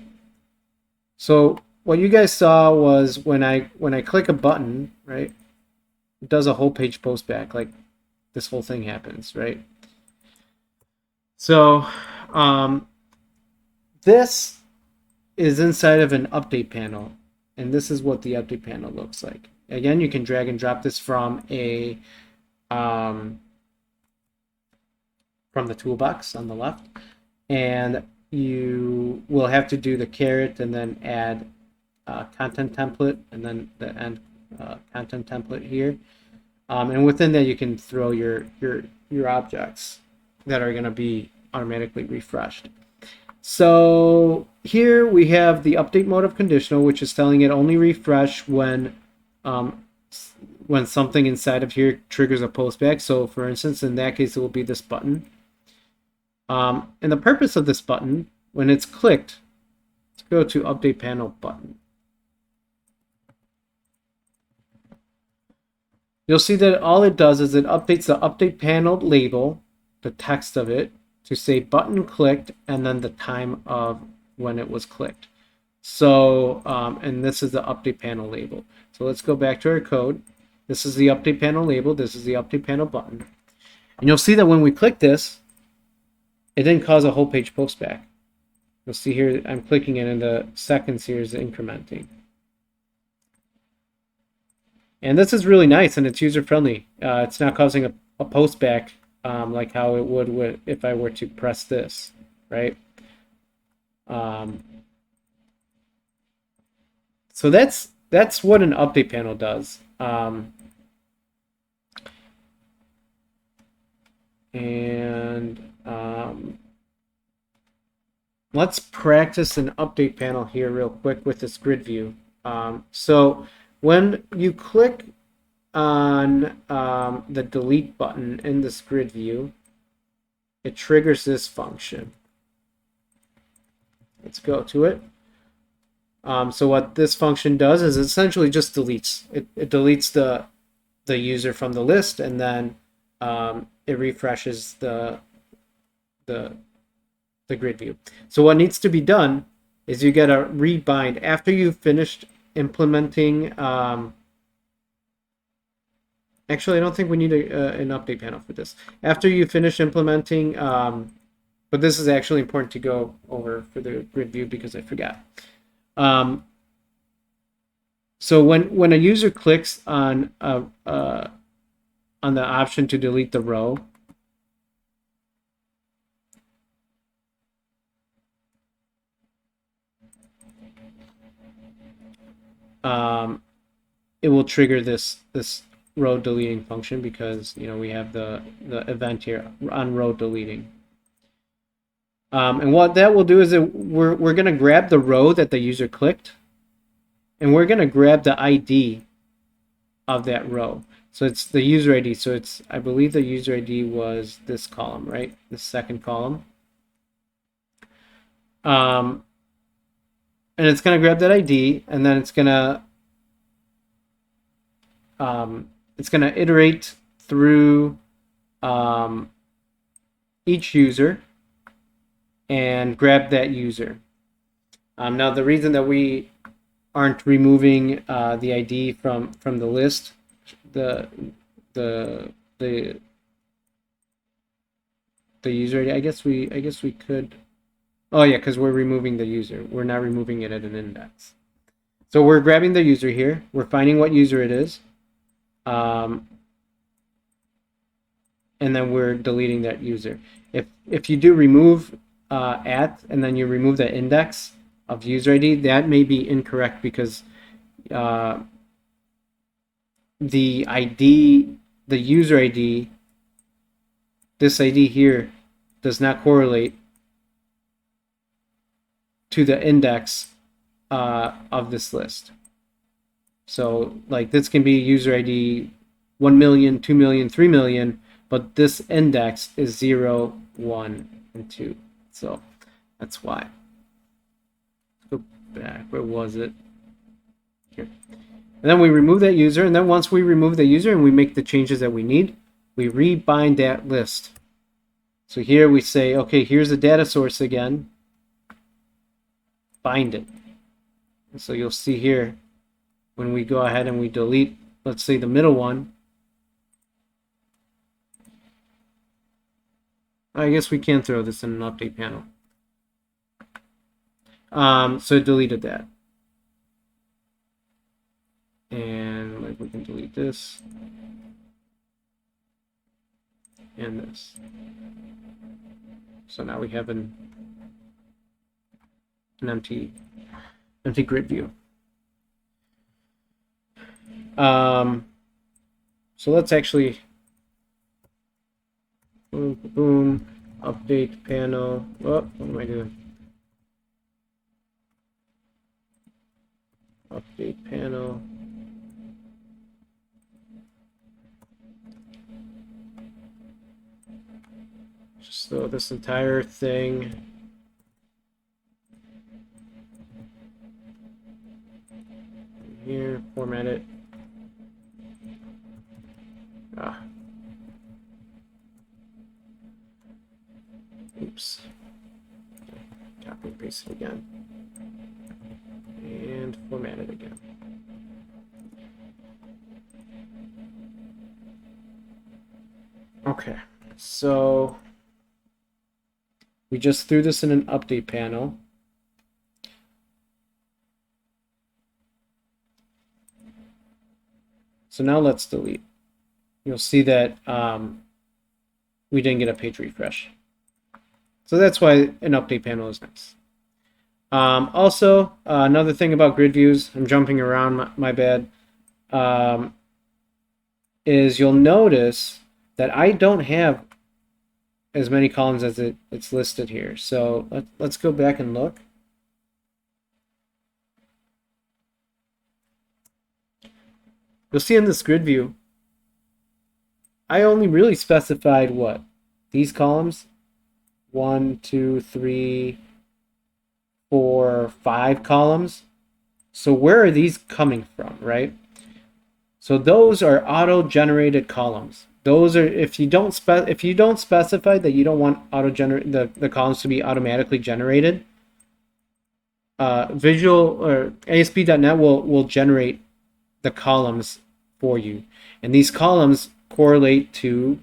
So what you guys saw was when I click a button, right, it does a whole page post back, like this whole thing happens, right? So this is inside of an update panel, and this is what the update panel looks like. Again, you can drag and drop this from a from the toolbox on the left, and you will have to do the caret and then add content template, and then the end content template here, and within that you can throw your objects that are going to be automatically refreshed. So here we have the update mode of conditional, which is telling it only refresh when something inside of here triggers a postback. So for instance, in that case, it will be this button. And the purpose of this button, when it's clicked, let's go to update panel button. You'll see that all it does is it updates the update panel label, the text of it, to say button clicked and then the time of when it was clicked. So, and this is the update panel label. So let's go back to our code. This is the update panel label. This is the update panel button. And you'll see that when we click this, it didn't cause a whole page post back. You'll see here, I'm clicking it and the seconds here is incrementing. And this is really nice and it's user friendly. It's not causing a post back like how it would if I were to press this, right? So that's what an update panel does. Let's practice an update panel here real quick with this grid view. So when you click on the delete button in this grid view, it triggers this function. Let's go to it. So what this function does is essentially just deletes. It deletes the user from the list, and then it refreshes the grid view. So what needs to be done is you get a rebind after you've finished implementing. Actually, I don't think we need an update panel for this. After you finish implementing, but this is actually important to go over for the grid view because I forgot. So when a user clicks on the option to delete the row, it will trigger this row deleting function because we have the event here on row deleting. And what that will do is that we're going to grab the row that the user clicked, and we're going to grab the ID of that row. So it's the user ID. So it's, I believe the user ID was this column, right? The second column. And it's going to grab that ID, and then it's going to iterate through each user and grab that user. Now, the reason that we aren't removing the ID from the list, the user ID, I guess we could. Oh yeah, because we're removing the user. We're not removing it at an index. So we're grabbing the user here. We're finding what user it is. And then we're deleting that user. If you do remove at and then you remove the index of user ID, that may be incorrect because the ID, the user ID, this ID here does not correlate to the index of this list. So like this can be user ID 1 million, 2 million, 3 million, but this index is 0, 1, and 2. So that's why. Let's go back. Where was it? Here. And then we remove that user, and then once we remove the user and we make the changes that we need, we rebind that list. So here we say, okay, here's the data source again. Bind it. And so you'll see here, when we go ahead and we delete, let's say the middle one, I guess we can throw this in an update panel. So it deleted that. And like we can delete this and this. So now we have an empty grid view. So let's actually boom, update panel. Oh, what am I doing? Update panel. Just throw this entire thing. Here, format it. Oops. Copy and paste it again. And format it again. Okay, so we just threw this in an update panel. So now let's delete. You'll see that we didn't get a page refresh. So that's why an update panel is nice. Also, another thing about grid views, I'm jumping around, my bad, is you'll notice that I don't have as many columns as it's listed here. So let's go back and look. You'll see in this grid view, I only really specified what? These columns? 1, 2, 3, 4, 5 columns. So where are these coming from, right? So those are auto-generated columns. those are, if you don't specify that you don't want the columns to be automatically generated, Visual or ASP.NET will generate the columns for you, and these columns correlate to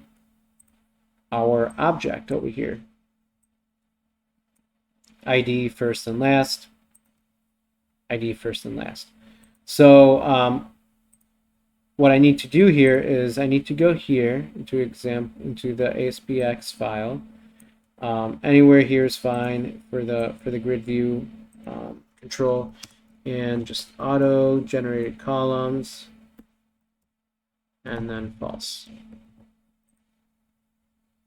our object over here. ID first and last, ID first and last. So what I need to do here is I need to go here into the ASPX file. Anywhere here is fine for the grid view control, and just auto generated columns, and then false,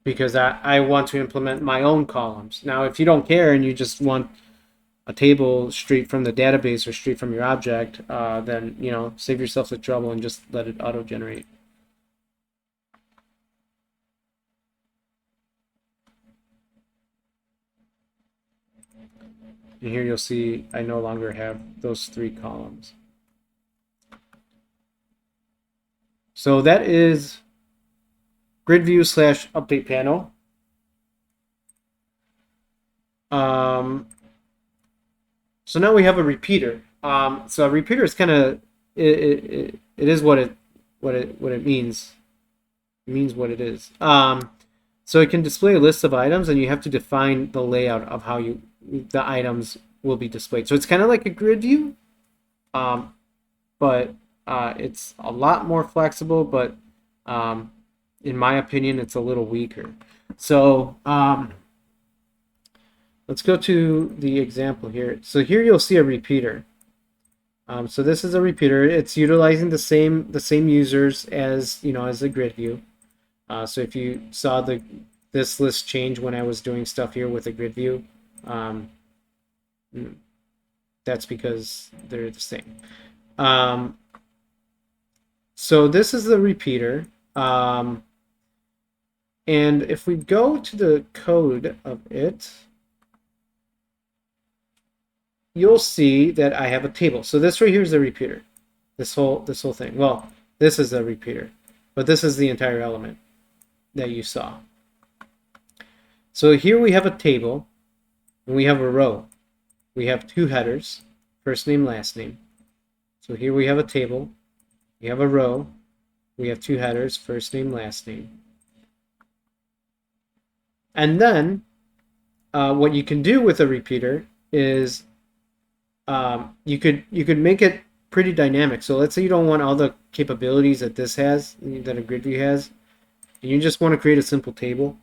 because I want to implement my own columns. Now, if you don't care and you just want a table straight from the database or straight from your object, then save yourself the trouble and just let it auto generate. And here you'll see I no longer have those 3 columns. So that is grid view / update panel. So now we have a repeater. So a repeater is kind of it is what it means. It means what it is. So it can display a list of items, and you have to define the layout of how the items will be displayed. So it's kind of like a grid view, but it's a lot more flexible, but in my opinion, it's a little weaker. So let's go to the example here. So here you'll see a repeater. So this is a repeater. It's utilizing the same users as as a grid view. So if you saw this list change when I was doing stuff here with a grid view, that's because they're the same. So this is the repeater. And if we go to the code of it, you'll see that I have a table. So this right here is the repeater. This whole thing. Well, this is a repeater, but this is the entire element that you saw. So here we have a table, and we have a row. We have 2 headers, first name, last name. So here we have a table, we have a row, we have 2 headers, first name, last name. And then what you can do with a repeater is you could make it pretty dynamic. So let's say you don't want all the capabilities that this has, that a grid view has, and you just want to create a simple table.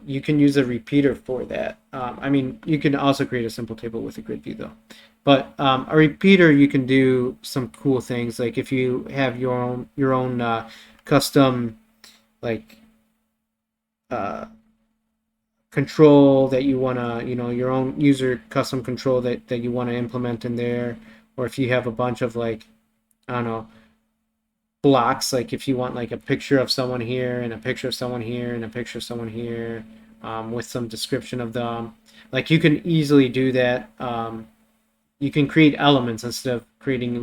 You can use a repeater for that. I mean, you can also create a simple table with a grid view though. But a repeater, you can do some cool things, like if you have your own custom control that you want to, your own user custom control that you want to implement in there, or if you have a bunch of I don't know, blocks, like if you want a picture of someone here and a picture of someone here and a picture of someone here, with some description of them, you can easily do that. You can create elements instead of creating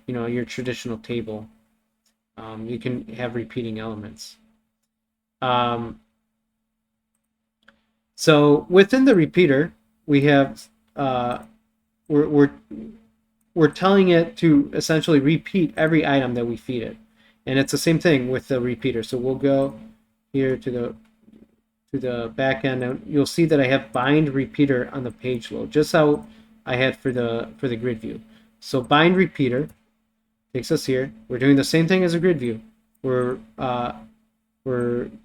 your traditional table. You can have repeating elements. So within the repeater, we have we're telling it to essentially repeat every item that we feed it, and it's the same thing with the repeater. So we'll go here to the back end, and you'll see that I have bind repeater on the page load, just how I had for the grid view. So bind repeater takes us here. We're doing the same thing as a grid view. We're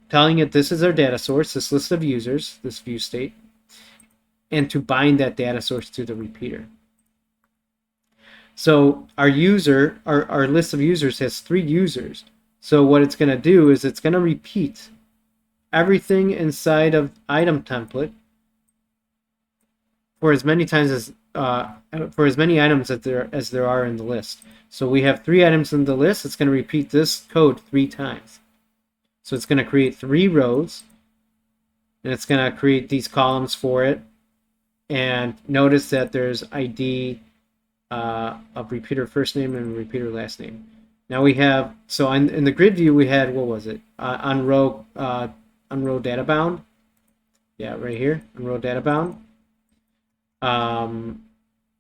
telling it this is our data source, this list of users, this view state, and to bind that data source to the repeater. So our list of users has 3 users. So what it's going to do is it's going to repeat everything inside of item template for as many times as for as many items as there are in the list. So we have 3 items in the list. It's going to repeat this code 3 times. So it's going to create 3 rows, and it's going to create these columns for it. And notice that there's ID of repeater first name and repeater last name. Now we have, so in the grid view we had, what was it? On row data bound. Yeah, right here, on row data bound. And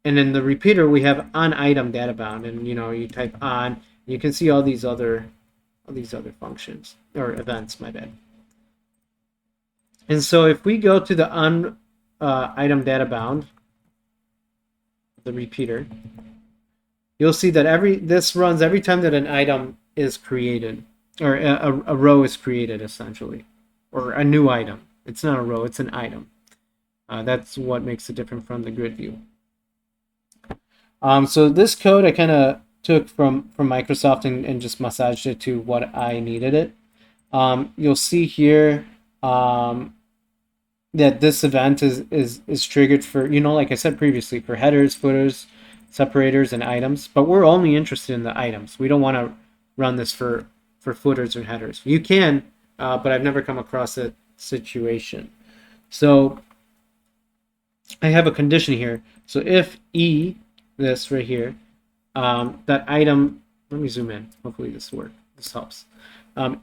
in the repeater we have on item data bound, and you type on, you can see all these other functions or events, my bad. And so if we go to the on item data bound, the repeater, you'll see that this runs every time that an item is created, or a row is created, essentially, or a new item. It's not a row, it's an item. That's what makes it different from the grid view. So this code I kind of took from Microsoft and just massaged it to what I needed it. You'll see here that this event is triggered for, like I said previously, for headers, footers, separators, and items. But we're only interested in the items. We don't want to run this for footers or headers. You can, but I've never come across that situation. So I have a condition here. So if E, this right here, that item, let me zoom in, hopefully this helps.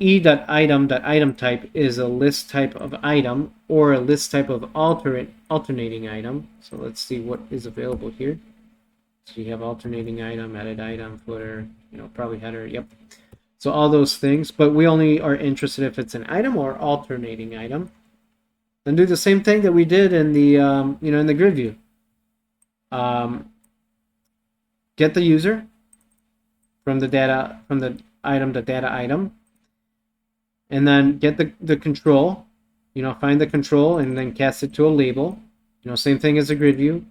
E.item type is a list type of item or a list type of alternating item. So let's see what is available here. So you have alternating item, edit item, footer, probably header, yep. So all those things, but we only are interested if it's an item or alternating item. Then do the same thing that we did in the in the grid view. Get the user from the item to data item, and then get the control. Find the control and then cast it to a label. Same thing as the grid view.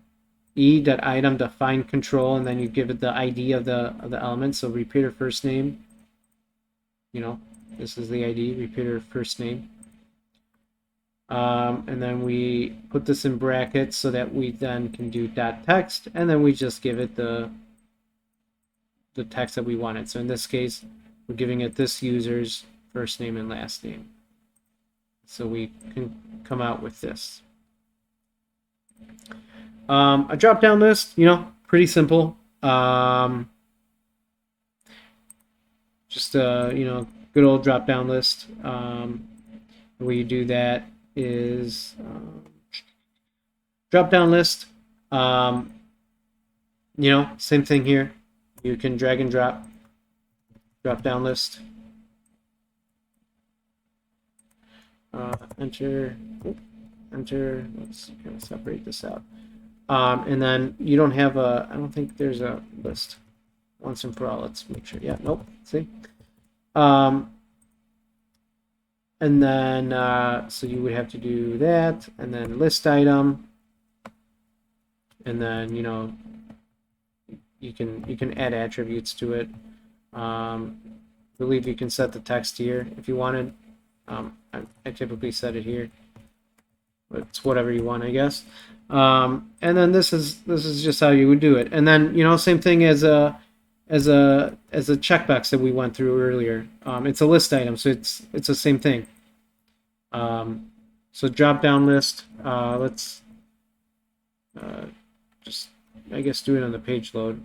E.item define control, and then you give it the ID of the element. So repeater first name. This is the ID, repeater first name. And then we put this in brackets so that we then can do .text, and then we just give it the text that we wanted. So in this case, we're giving it this user's first name and last name. So we can come out with this. A drop-down list, pretty simple. Just a good old drop-down list. The way you do that is drop-down list. Same thing here. You can drag and drop drop-down list. Enter. Let's kind of separate this out. And then you don't have I don't think there's a list once and for all. Let's make sure. Yeah, nope. See? And then, so you would have to do that, and then list item, and then, you can add attributes to it. I believe you can set the text here if you wanted. I typically set it here. It's whatever you want, I guess. And then this is just how you would do it. And then, same thing as a checkbox that we went through earlier. It's a list item, so it's the same thing. So drop down list. Let's just, I guess, do it on the page load,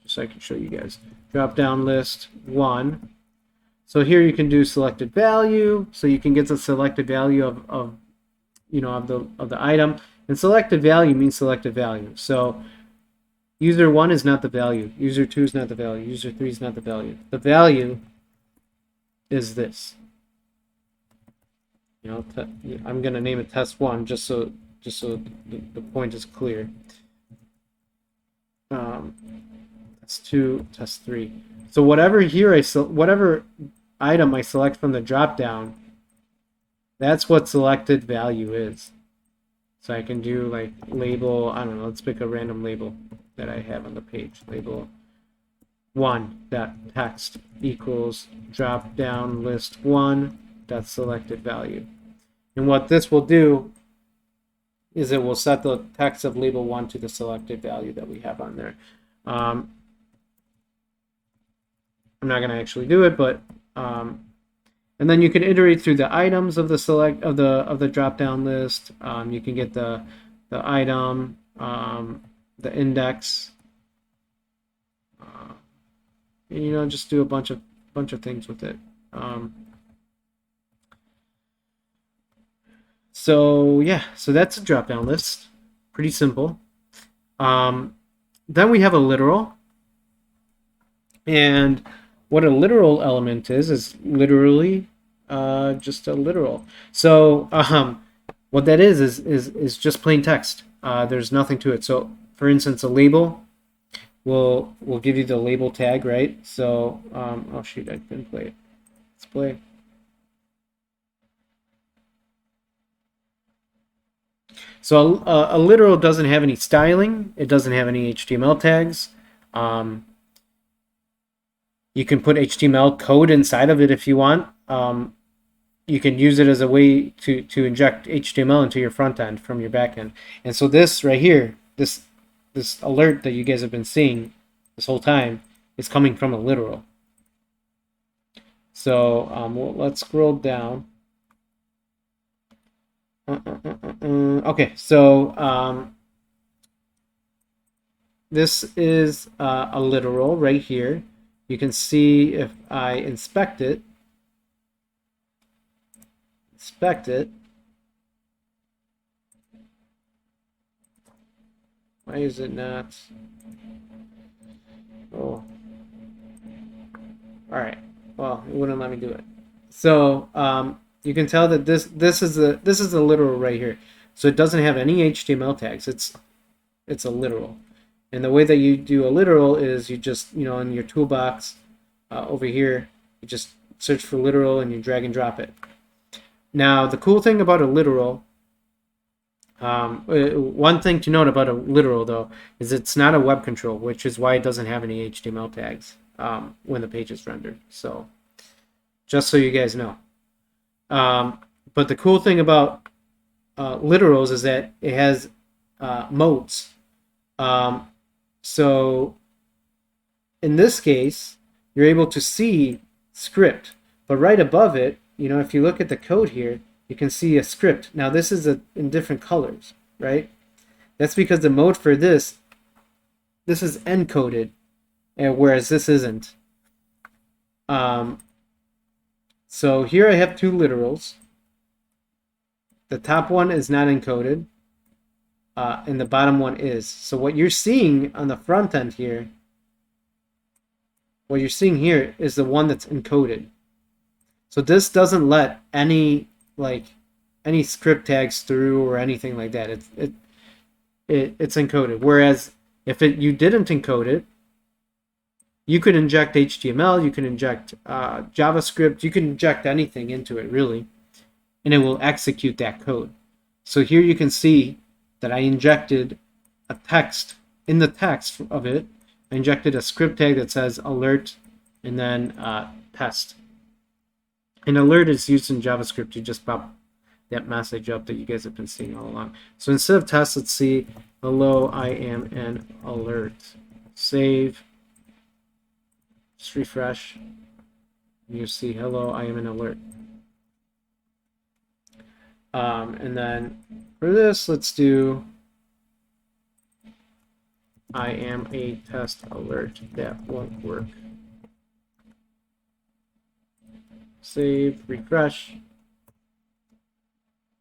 just so I can show you guys. Drop down list 1. So here you can do selected value, so you can get the selected value of the item. And selected value means selected value. So user 1 is not the value. User 2 is not the value. User 3 is not the value. The value is this. I'm going to name it test 1 just so the point is clear. Test 2, test 3. So whatever item I select from the drop down, that's what selected value is. So I can do like label, I don't know, let's pick a random label that I have on the page. Label 1.text equals drop down list 1.selected value. And what this will do is it will set the text of label 1 to the selected value that we have on there. I'm not going to actually do it, but and then you can iterate through the items of the drop down list. You can get the item, the index, and, you know, just do a bunch of things with it. So yeah, so that's a drop down list. Pretty simple. Then we have a literal, and what a literal element is literally just a literal. So what that is just plain text. There's nothing to it. So for instance, a label will give you the label tag, right? So oh shoot, I didn't play it. Let's play. So a literal doesn't have any styling. It doesn't have any HTML tags. You can put HTML code inside of it if you want. You can use it as a way to inject HTML into your front end from your back end. And so this right here, this alert that you guys have been seeing this whole time is coming from a literal. So well, let's scroll down. Okay, so this is a literal right here. You can see if I inspect it, why is it not? Oh, all right. Well, it wouldn't let me do it. So you can tell that this is a literal right here. So it doesn't have any HTML tags. It's a literal. And the way that you do a literal is you just, you know, in your toolbox over here, you just search for literal and you drag and drop it. Now, the cool thing about a literal, one thing to note about a literal, though, is it's not a web control, which is why it doesn't have any HTML tags when the page is rendered. So, just so you guys know. But the cool thing about literals is that it has modes. So in this case, you're able to see script, but right above it, you know, if you look at the code here, you can see a script. Now this is in different colors, right? That's because the mode for this is encoded, whereas this isn't. So here I have two literals. The top one is not encoded, and the bottom one is. So what you're seeing on the front end here, what you're seeing here is the one that's encoded. So this doesn't let any script tags through or anything like that. It's encoded. Whereas if you didn't encode it, you could inject HTML, you can inject JavaScript, you can inject anything into it really, and it will execute that code. So here you can see that I injected a text. In the text of it, I injected a script tag that says alert and then test. An alert is used in JavaScript to just pop that message up that you guys have been seeing all along. So instead of test, let's see, hello, I am an alert. Save. Just refresh. You see, hello, I am an alert. And then for this, let's do I am a test alert. That won't work. Save, refresh.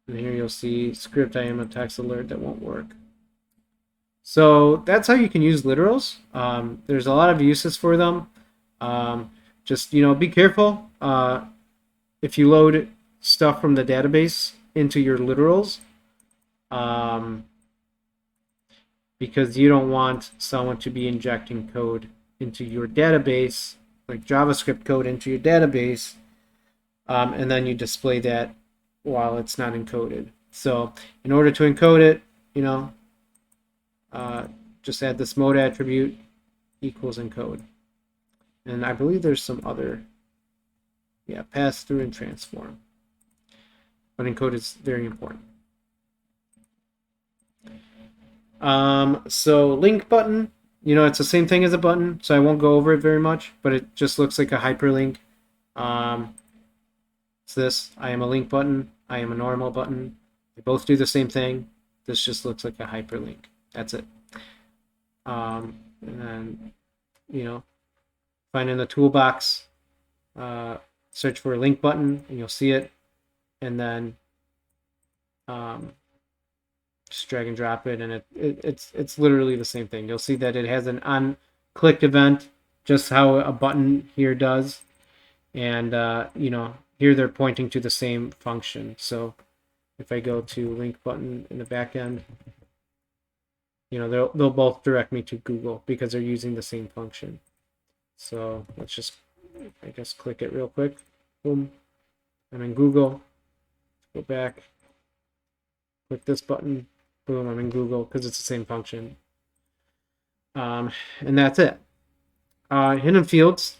And here you'll see script I am a text alert. That won't work. So that's how you can use literals. There's a lot of uses for them. Just, you know, be careful if you load stuff from the database into your literals, because you don't want someone to be injecting code into your database, like JavaScript code into your database, and then you display that while it's not encoded. So in order to encode it, you know, just add this mode attribute equals encode. And I believe there's some other, yeah, pass through and transform. But encode is very important. So link button, you know, it's the same thing as a button, so I won't go over it very much, but it just looks like a hyperlink. It's this, I am a link button, I am a normal button. They both do the same thing. This just looks like a hyperlink. That's it. And then, you know, find in the toolbox, search for a link button, and you'll see it. And then just drag and drop it, and it's literally the same thing. You'll see that it has an on-clicked event, just how a button here does. And, here they're pointing to the same function. So if I go to link button in the back end, they'll both direct me to Google because they're using the same function. So let's just, I guess, click it real quick. Boom. I'm in Google. Go back. Click this button. Boom, I'm in Google because it's the same function. And that's it. Hidden fields.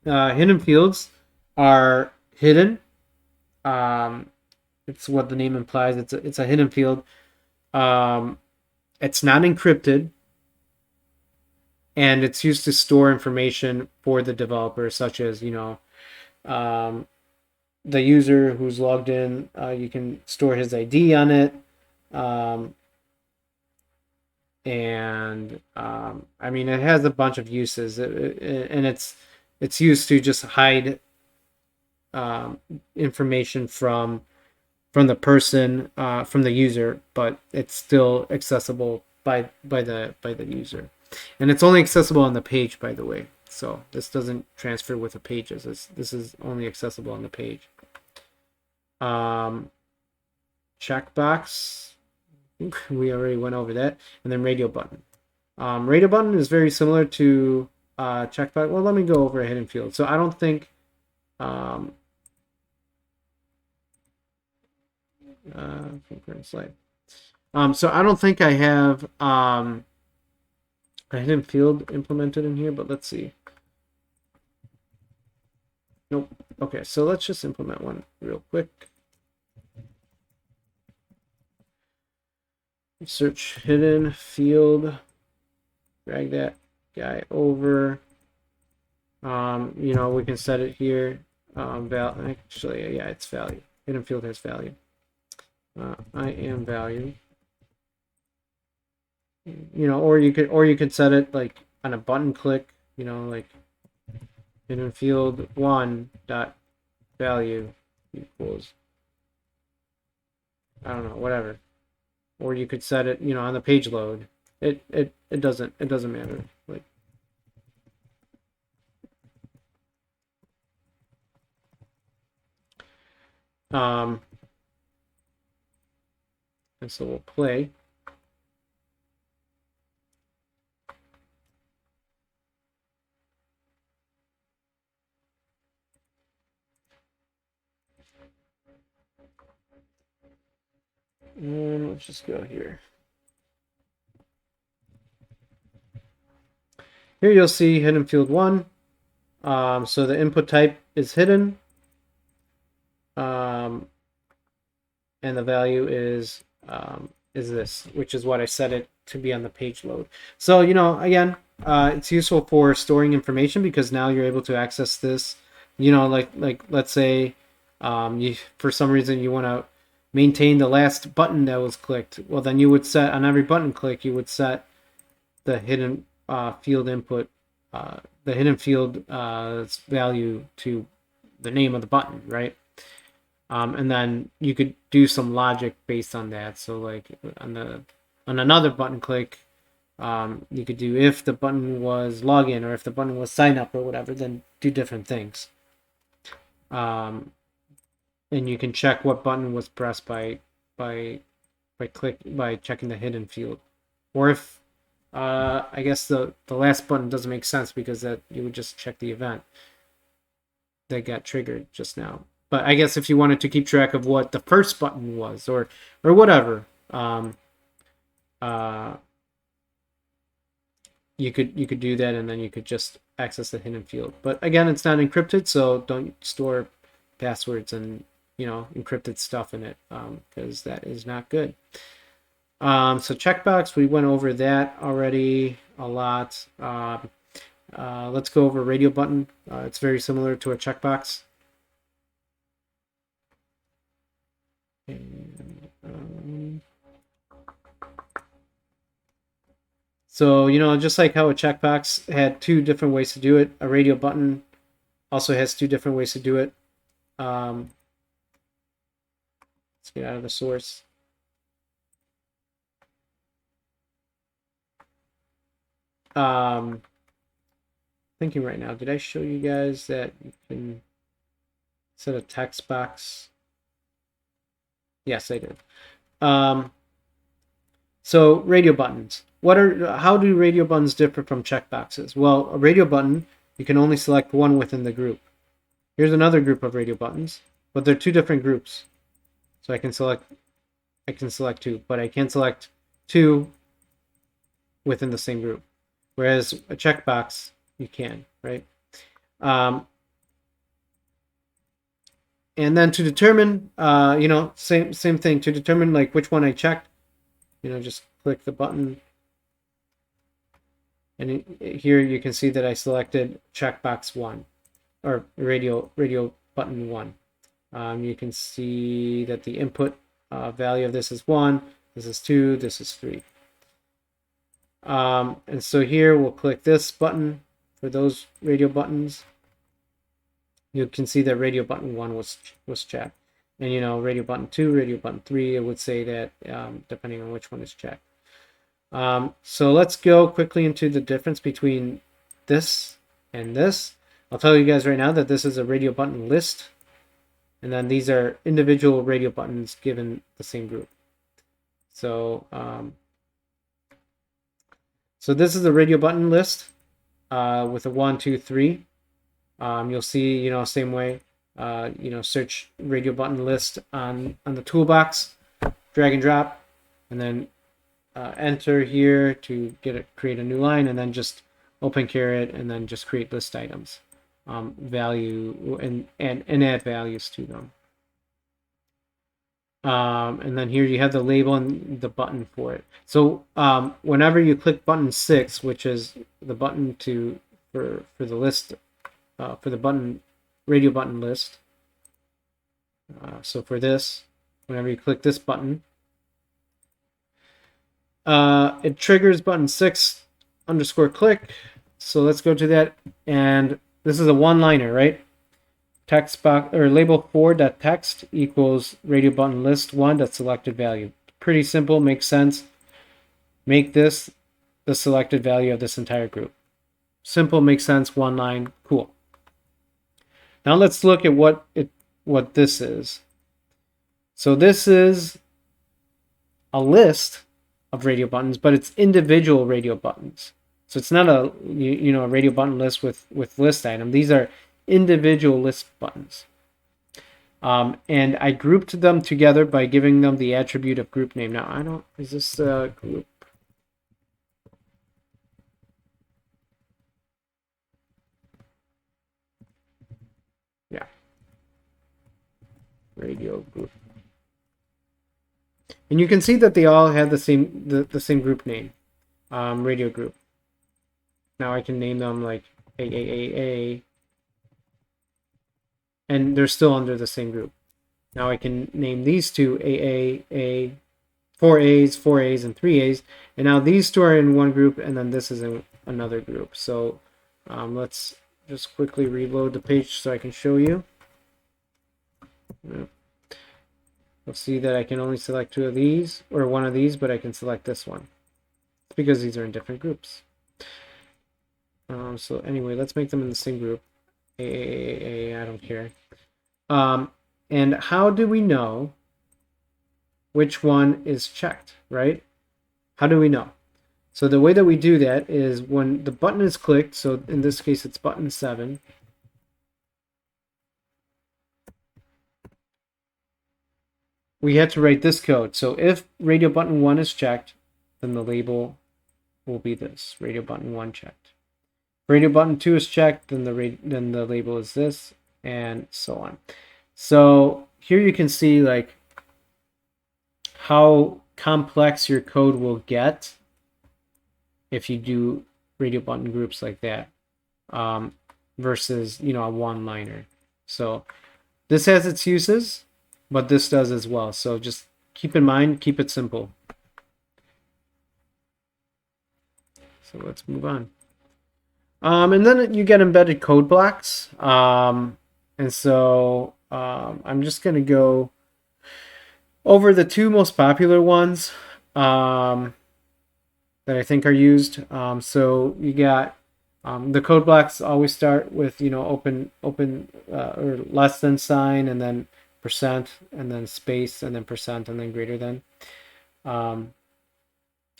Hidden fields are hidden. It's what the name implies. It's a hidden field. It's not encrypted, and it's used to store information for the developer, such as the user who's logged in. You can store his ID on it, and I mean, it has a bunch of uses, and it's used to just hide information from the person, from the user, but it's still accessible by the user, and it's only accessible on the page, by the way. So this doesn't transfer with the pages. This is only accessible on the page. Checkbox, I think we already went over that, and then radio button. Radio button is very similar to checkbox. Well, let me go over a hidden field. So I don't think current slide. So I don't think I have a hidden field implemented in here, but let's see. Nope. Okay, so let's just implement one real quick. Search hidden field. Drag that guy over. We can set it here. Actually, yeah, it's value. Hidden field has value. I am value. Or you could set it like on a button click. Like hidden field 1 dot value equals, I don't know, whatever. Or you could set it, on the page load. It doesn't matter. Like, and so we'll play. And let's just go here. Here you'll see hidden field 1. So the input type is hidden. And the value is this, which is what I set it to be on the page load. So, again, it's useful for storing information because now you're able to access this. Like let's say for some reason you want to maintain the last button that was clicked. Well, then you would set on every button click, you would set the hidden field input, the hidden field value to the name of the button, right? And then you could do some logic based on that. So like on another button click, you could do if the button was login or if the button was sign up or whatever, then do different things. And you can check what button was pressed by checking the hidden field. Or if I guess the last button doesn't make sense because that you would just check the event that got triggered just now. But I guess if you wanted to keep track of what the first button was or whatever, you could do that, and then you could just access the hidden field. But again, it's not encrypted, so don't store passwords and encrypted stuff in it, because that is not good. So checkbox, we went over that already a lot. Let's go over radio button. It's very similar to a checkbox. And, So, just like how a checkbox had two different ways to do it, a radio button also has two different ways to do it. Let's get out of the source. Thinking right now, did I show you guys that you can set a text box? Yes, I did. So radio buttons. How do radio buttons differ from checkboxes? Well, a radio button, you can only select one within the group. Here's another group of radio buttons, but they're two different groups. So I can select two, but I can't select two within the same group. Whereas a checkbox, you can, right? And then to determine, same thing. To determine like which one I checked, just click the button. And here you can see that I selected checkbox 1, or radio button 1. You can see that the input value of this is 1, this is 2, this is 3. And so here we'll click this button for those radio buttons. You can see that radio button 1 was checked. And radio button 2, radio button 3, it would say that depending on which one is checked. So let's go quickly into the difference between this and this. I'll tell you guys right now that this is a radio button list, and then these are individual radio buttons given the same group. So this is a radio button list with a 1, 2, 3. You'll see, same way, search radio button list on the toolbox, drag and drop, and then enter here to create a new line, and then just open caret, and then just create list items, value, and add values to them. And then here you have the label and the button for it. So whenever you click button 6, which is the button for the list, for the button radio button list. So for this, whenever you click this button, it triggers button 6 _ click. So let's go to that, and this is a one-liner, right? Text box or label 4.text equals radio button list 1.selected value. Pretty simple, makes sense. Make this the selected value of this entire group. Simple, makes sense, one line, cool. Now let's look at what this is. So this is a list of radio buttons, but it's individual radio buttons. So it's not a a radio button list with list item. These are individual list buttons. And I grouped them together by giving them the attribute of group name. Now is this a group? Yeah. Radio group. And you can see that they all have the same group name, radio group. Now I can name them like AAAA, and they're still under the same group. Now I can name these two AAA, 4 A's, 4 A's, and 3 A's, and now these two are in one group, and then this is in another group. So let's just quickly reload the page so I can show you. You'll see that I can only select 2 of these, or 1 of these, but I can select this one. It's because these are in different groups. So anyway, let's make them in the same group. I don't care. And how do we know which one is checked, right? How do we know? So the way that we do that is when the button is clicked, so in this case it's button 7, we have to write this code. So if radio button 1 is checked, then the label will be this, radio button 1 checked. If radio button 2 is checked, then the label is this, and so on. So here you can see like how complex your code will get if you do radio button groups like that, versus a one-liner. So this has its uses, but this does as well. So just keep in mind, keep it simple. So let's move on. And then you get embedded code blocks. And so I'm just going to go over the two most popular ones that I think are used. So you got the code blocks always start with, you know, open or less than sign, and then percent, and then space, and then percent, and then greater than. And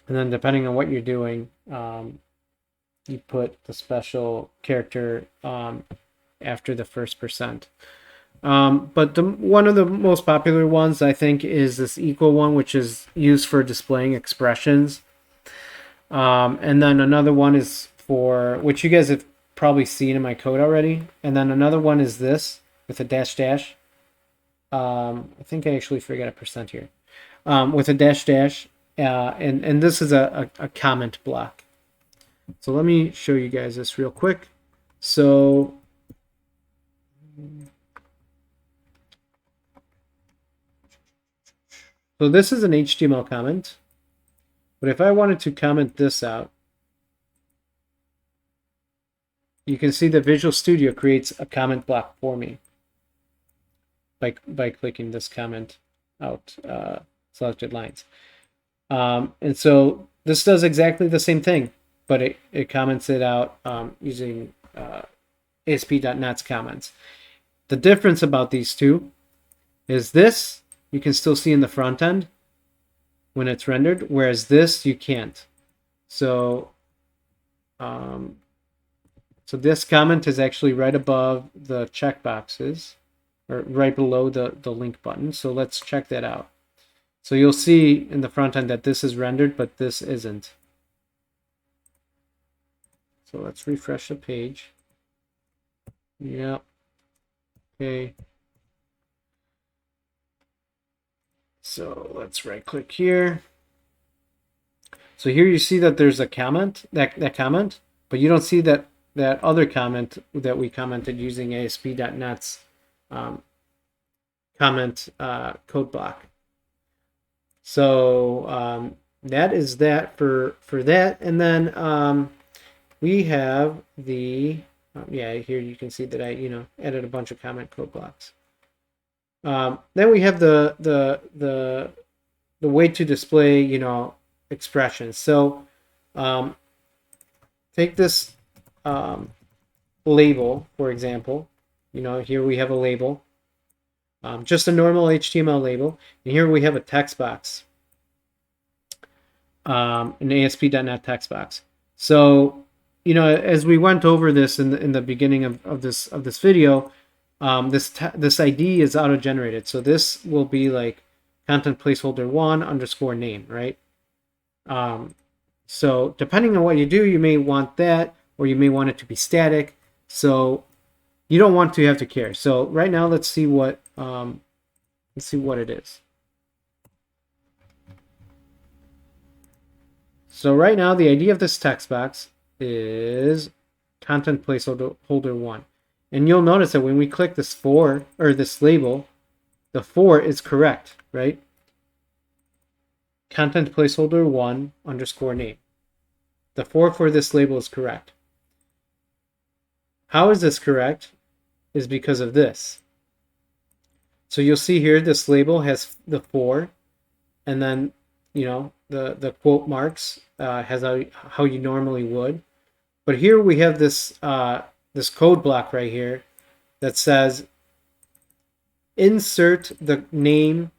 then depending on what you're doing, you put the special character after the first percent. But one of the most popular ones, I think, is this equal one, which is used for displaying expressions. And then another one is for, which you guys have probably seen in my code already. And then another one is this with a dash dash. I think I actually forgot a percent here. With a dash dash. And this is a comment block. So let me show you guys this real quick. So this is an HTML comment. But if I wanted to comment this out, you can see that Visual Studio creates a comment block for me by clicking this comment out selected lines. And so this does exactly the same thing, but it comments it out using ASP.NET's comments. The difference about these two is this you can still see in the front end when it's rendered, whereas this you can't. So so this comment is actually right above the checkboxes, or right below the link button. So let's check that out. So you'll see in the front end that this is rendered, but this isn't. So let's refresh the page. Yep. Okay. So let's right click here. So here you see that there's a comment, that comment, but you don't see that other comment that we commented using ASP.NET's comment code block. So that is that for that. And then we have the yeah, here you can see that I added a bunch of comment code blocks. Then we have the way to display expressions. So take this label, for example. Here we have a label, just a normal HTML label, and here we have a text box, an ASP.NET text box. So as we went over this in the beginning of this video, this ID is auto-generated. So this will be like content placeholder 1 _ name, right? So depending on what you do, you may want that, or you may want it to be static. So you don't want to have to care. So right now, let's see what it is. So right now, the ID of this text box is content placeholder 1. And you'll notice that when we click this 4, or this label, the 4 is correct, right? Content placeholder 1 _ name. The 4 for this label is correct. How is this correct? Is because of this. So you'll see here this label has the 4, and then the quote marks has how you normally would. But here we have this this code block right here that says insert the name,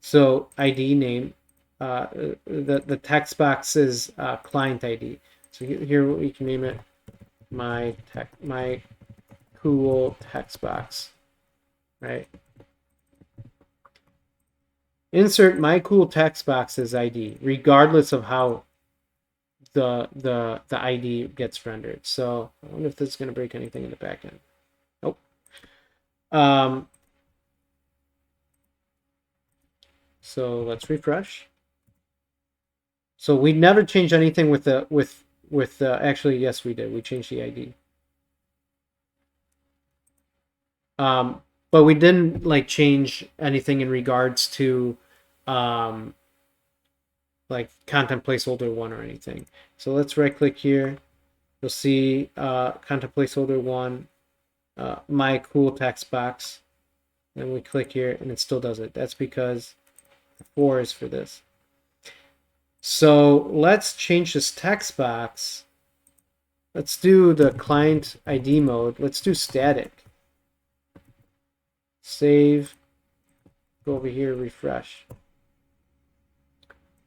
so ID name, the text box's client ID. So here we can name it my cool text box, right? Insert my cool text box's ID, regardless of how the ID gets rendered. So I wonder if this is going to break anything in the back end. Nope. So let's refresh. So we never changed anything with actually, yes, we did. We changed the ID. But we didn't change anything in regards to like content placeholder 1 or anything. So let's right click here. You'll see content placeholder 1, my cool text box. And we click here and it still does it. That's because 4 is for this. So let's change this text box. Let's do the client ID mode. Let's do static. Save. Go over here, refresh.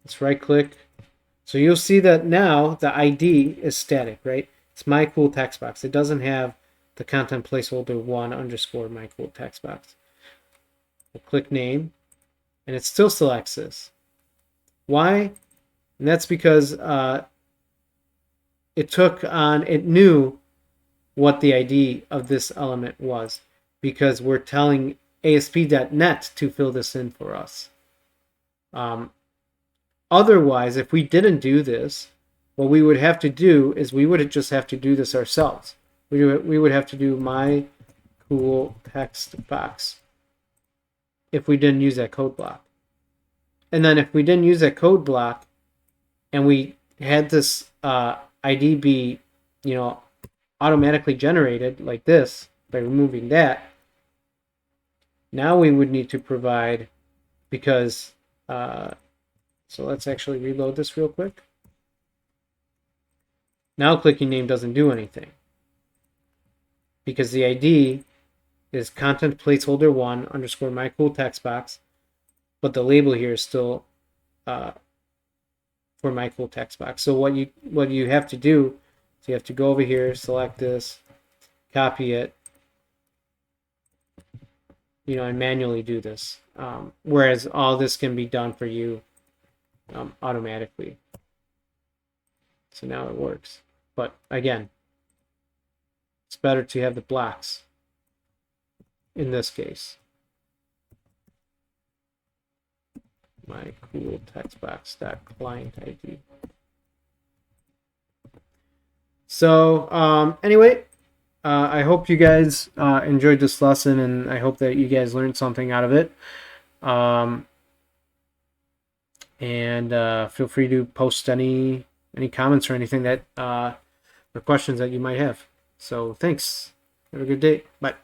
Let's right click. So you'll see that now the ID is static, right? It's my cool text box. It doesn't have the content placeholder 1 underscore my cool text box. We'll click name and it still selects this. Why? And that's because it knew what the ID of this element was, because we're telling ASP.NET to fill this in for us. Otherwise, if we didn't do this, what we would have to do is we would just have to do this ourselves. We would have to do my cool text box if we didn't use that code block. And then if we didn't use that code block and we had this ID be, automatically generated like this by removing that, now we would need to provide, because so let's actually reload this real quick. Now clicking name doesn't do anything because the ID is content placeholder 1 underscore my cool text box, but the label here is still for my cool text box. So what you have to do is you have to go over here, select this, copy it, and manually do this. Whereas all this can be done for you automatically. So now it works. But again, it's better to have the blocks in this case. My cool text box client ID. So anyway, I hope you guys enjoyed this lesson, and I hope that you guys learned something out of it. And feel free to post any comments or anything that or questions that you might have. So thanks. Have a good day. Bye.